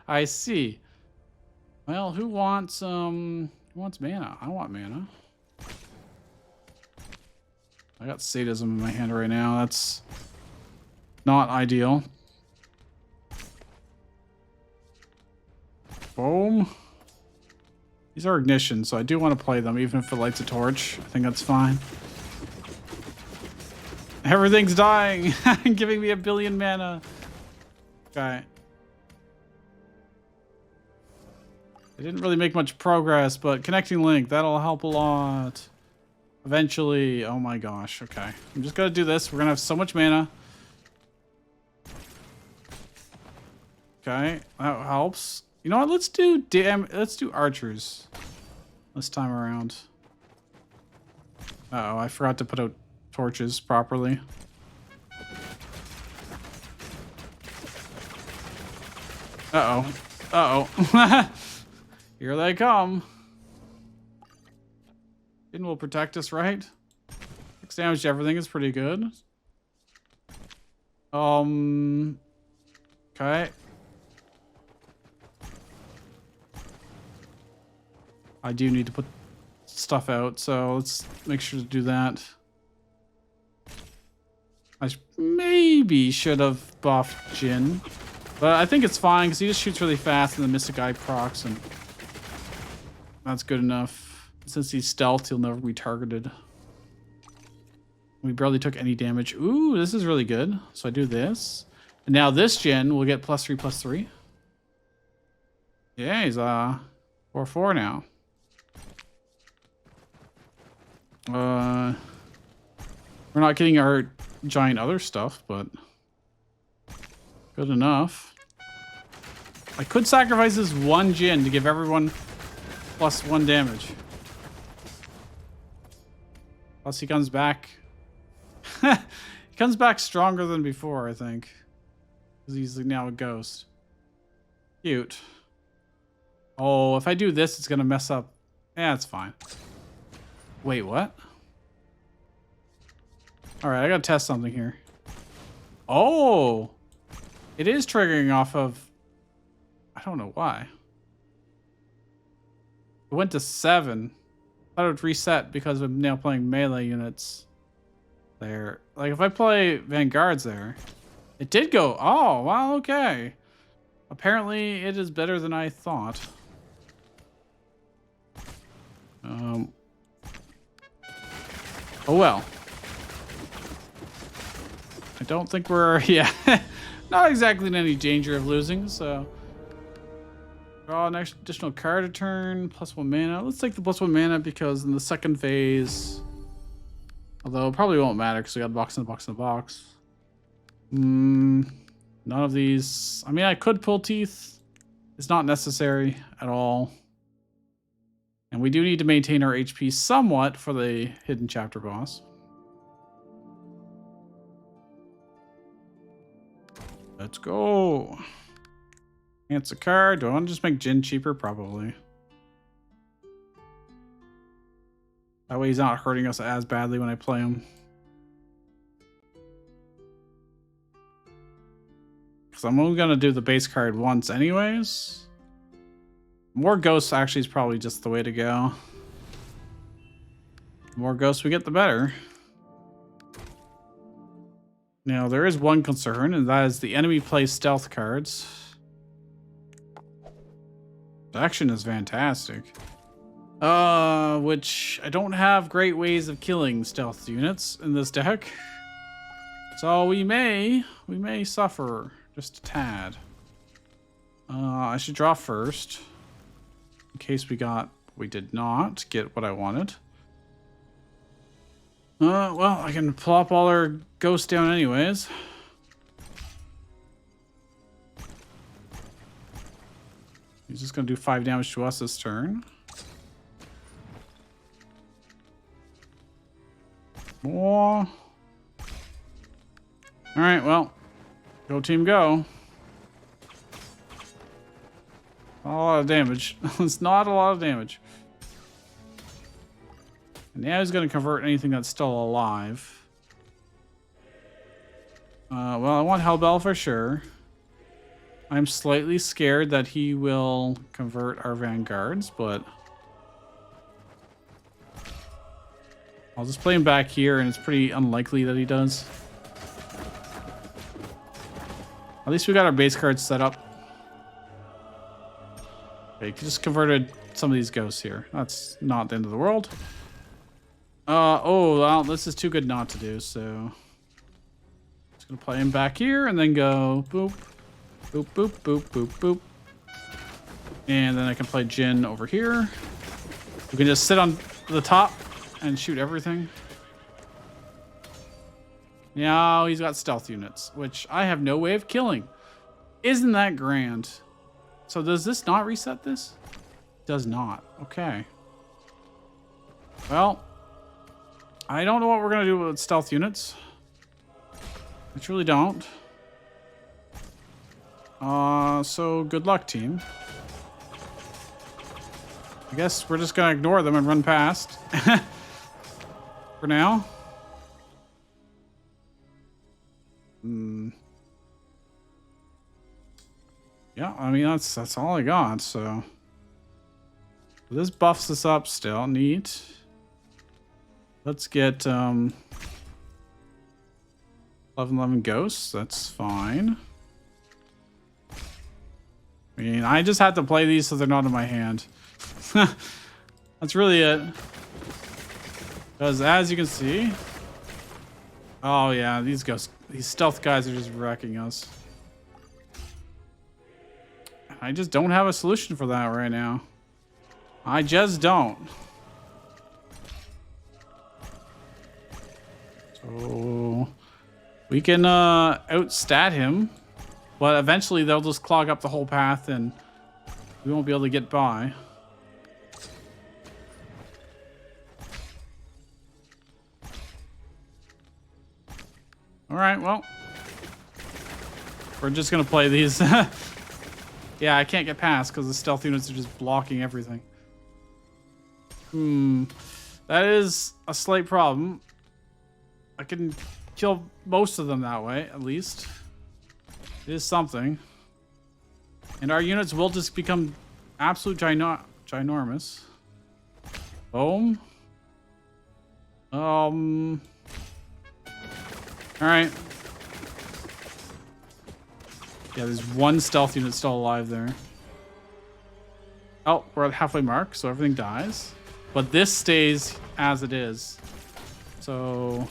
I see. Well, who wants mana? I want mana. I got sadism in my hand right now. That's not ideal. Boom. These are ignition, so I do want to play them, even if it lights a torch. I think that's fine. Everything's dying and giving me 1 billion mana. Okay. I didn't really make much progress, but connecting link, that'll help a lot. Eventually. Oh my gosh. Okay. I'm just gonna do this. We're gonna have so much mana. Okay. That helps. You know what? Let's do archers this time around. Uh-oh, I forgot to put out torches properly. Uh-oh. Uh-oh. Here they come. Jin will protect us, right? 6 damage to everything is pretty good. Okay. I do need to put stuff out, so let's make sure to do that. I maybe should have buffed Jin, but I think it's fine because he just shoots really fast and the Mystic Eye procs, and that's good enough. Since he's stealth, he'll never be targeted. We barely took any damage. Ooh, this is really good. So I do this. And now this Jin will get +3/+3. Yeah, he's 4/4 now. We're not getting our giant other stuff, but good enough. I could sacrifice this one Jin to give everyone +1 damage. Plus he comes back. He comes back stronger than before, I think. Because he's now a ghost. Cute. Oh, if I do this, it's going to mess up. Yeah, it's fine. Wait, what? Alright, I got to test something here. Oh! It is triggering off of... I don't know why. It went to 7. I thought it would reset because I'm now playing melee units there. Like, if I play Vanguards there, it did go. Oh, wow, okay. Apparently, it is better than I thought. Oh, well. I don't think we're, yeah, not exactly in any danger of losing, so. Draw an additional card a turn, +1 mana. Let's take the +1 mana because in the second phase, although it probably won't matter because we got a box and a box and a box. None of these. I mean, I could pull teeth. It's not necessary at all. And we do need to maintain our HP somewhat for the hidden chapter boss. Let's go. It's a card. Do I want to just make Jin cheaper? Probably. That way he's not hurting us as badly when I play him. Because I'm only going to do the base card once anyways. More ghosts actually is probably just the way to go. The more ghosts we get, the better. Now, there is one concern, and that is the enemy plays stealth cards. Action is fantastic. Which I don't have great ways of killing stealth units in this deck. So we may suffer just a tad. I should draw first. In case we did not get what I wanted. Well, I can plop all our ghosts down anyways. He's just going to do 5 damage to us this turn. More. Alright, well. Go team go. Not a lot of damage. It's not a lot of damage. And now he's going to convert anything that's still alive. Well, I want Hellbell for sure. I'm slightly scared that he will convert our Vanguards, but I'll just play him back here, and it's pretty unlikely that he does. At least we got our base cards set up. Okay, just converted some of these ghosts here. That's not the end of the world. Oh, well, this is too good not to do, so just gonna play him back here and then go boop, boop, boop, boop, boop, boop. And then I can play Jin over here. We can just sit on the top and shoot everything. Now he's got stealth units, which I have no way of killing. Isn't that grand? So does this not reset this? Does not. Okay. Well, I don't know what we're gonna do with stealth units. I truly don't. So good luck, team. I guess we're just gonna ignore them and run past. For now. Yeah, I mean that's all I got, so this buffs us up still. Neat. Let's get 11 ghosts, that's fine. I mean, I just have to play these so they're not in my hand. That's really it. Because as you can see... Oh yeah, these stealth guys are just wrecking us. I just don't have a solution for that right now. I just don't. So... we can outstat him. But eventually they'll just clog up the whole path and we won't be able to get by. Alright, well. We're just gonna play these. Yeah, I can't get past because the stealth units are just blocking everything. That is a slight problem. I can kill most of them that way, at least. It is something. And our units will just become absolute ginormous. Boom. Alright. Yeah, there's one stealth unit still alive there. Oh, we're at halfway mark, so everything dies. But this stays as it is. So...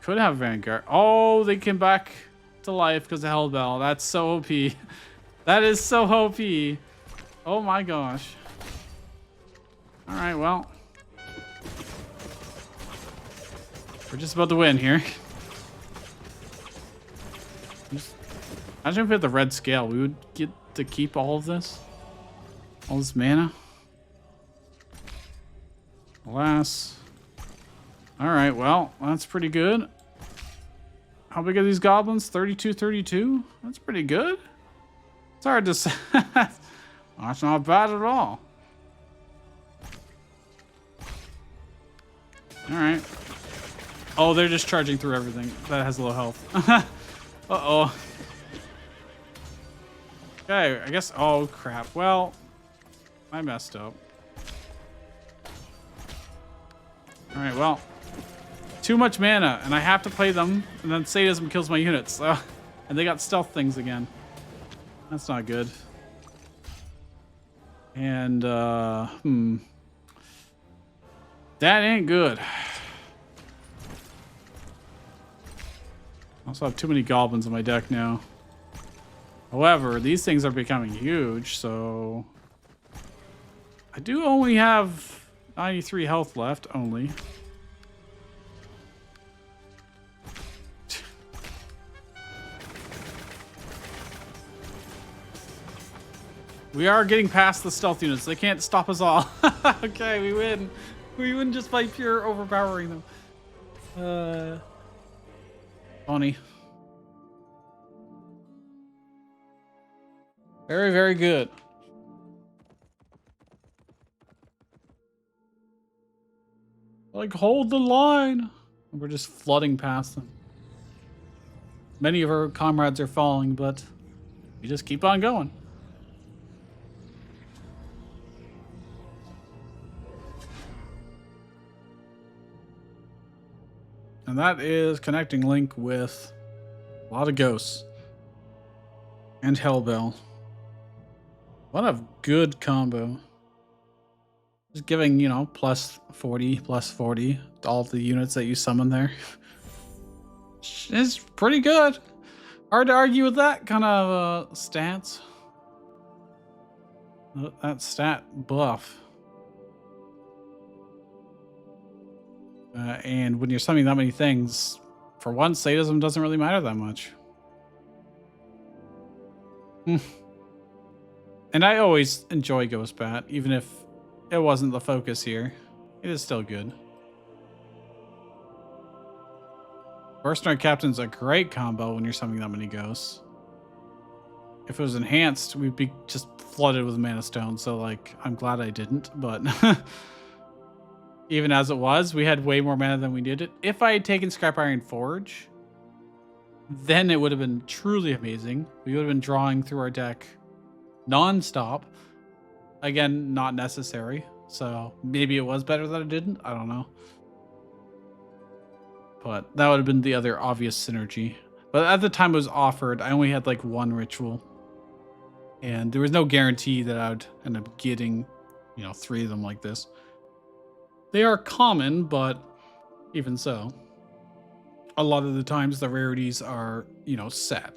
could have Vanguard. Oh, they came back to life because of Hellbell. That's so OP. That is so OP. Oh my gosh. Alright, well. We're just about to win here. Imagine if we had the red scale. We would get to keep all of this. All this mana. Alas. Alright, well, that's pretty good. How big are these goblins? 32, 32? That's pretty good. It's hard to say. That's not bad at all. Alright. Oh, they're just charging through everything. That has low health. Uh-oh. Okay, I guess... oh, crap. Well, I messed up. Alright, well... too much mana, and I have to play them, and then sadism kills my units. And they got stealth things again. That's not good. And, that ain't good. I also have too many goblins in my deck now. However, these things are becoming huge, so... I do only have 93 health left, only. We are getting past the stealth units. They can't stop us all. Okay, we win. We win just by pure overpowering them. Funny. Very, very good. Like, hold the line. We're just flooding past them. Many of our comrades are falling, but we just keep on going. And that is connecting Link with a lot of ghosts. And Hellbell. What a good combo. Just giving, you know, plus 40 to all the units that you summon there. It's pretty good. Hard to argue with that kind of stance. That stat buff. And when you're summoning that many things, for once, sadism doesn't really matter that much. And I always enjoy Ghost Bat, even if it wasn't the focus here. It is still good. Burst Knight Captain's a great combo when you're summoning that many ghosts. If it was enhanced, we'd be just flooded with mana stone. So like, I'm glad I didn't, but even as it was, we had way more mana than we needed. If I had taken Scrap Iron Forge, then it would have been truly amazing. We would have been drawing through our deck non-stop. Again, not necessary. So maybe it was better that I didn't. I don't know. But that would have been the other obvious synergy. But at the time it was offered, I only had like one ritual. And there was no guarantee that I would end up getting, 3 of them like this. They are common, but even so, a lot of the times the rarities are, set.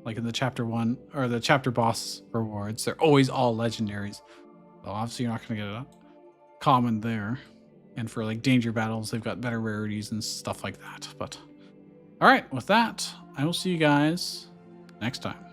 Like in the chapter 1 or the chapter boss rewards, they're always all legendaries. So obviously you're not going to get a common there. And for like danger battles, they've got better rarities and stuff like that. But all right, with that, I will see you guys next time.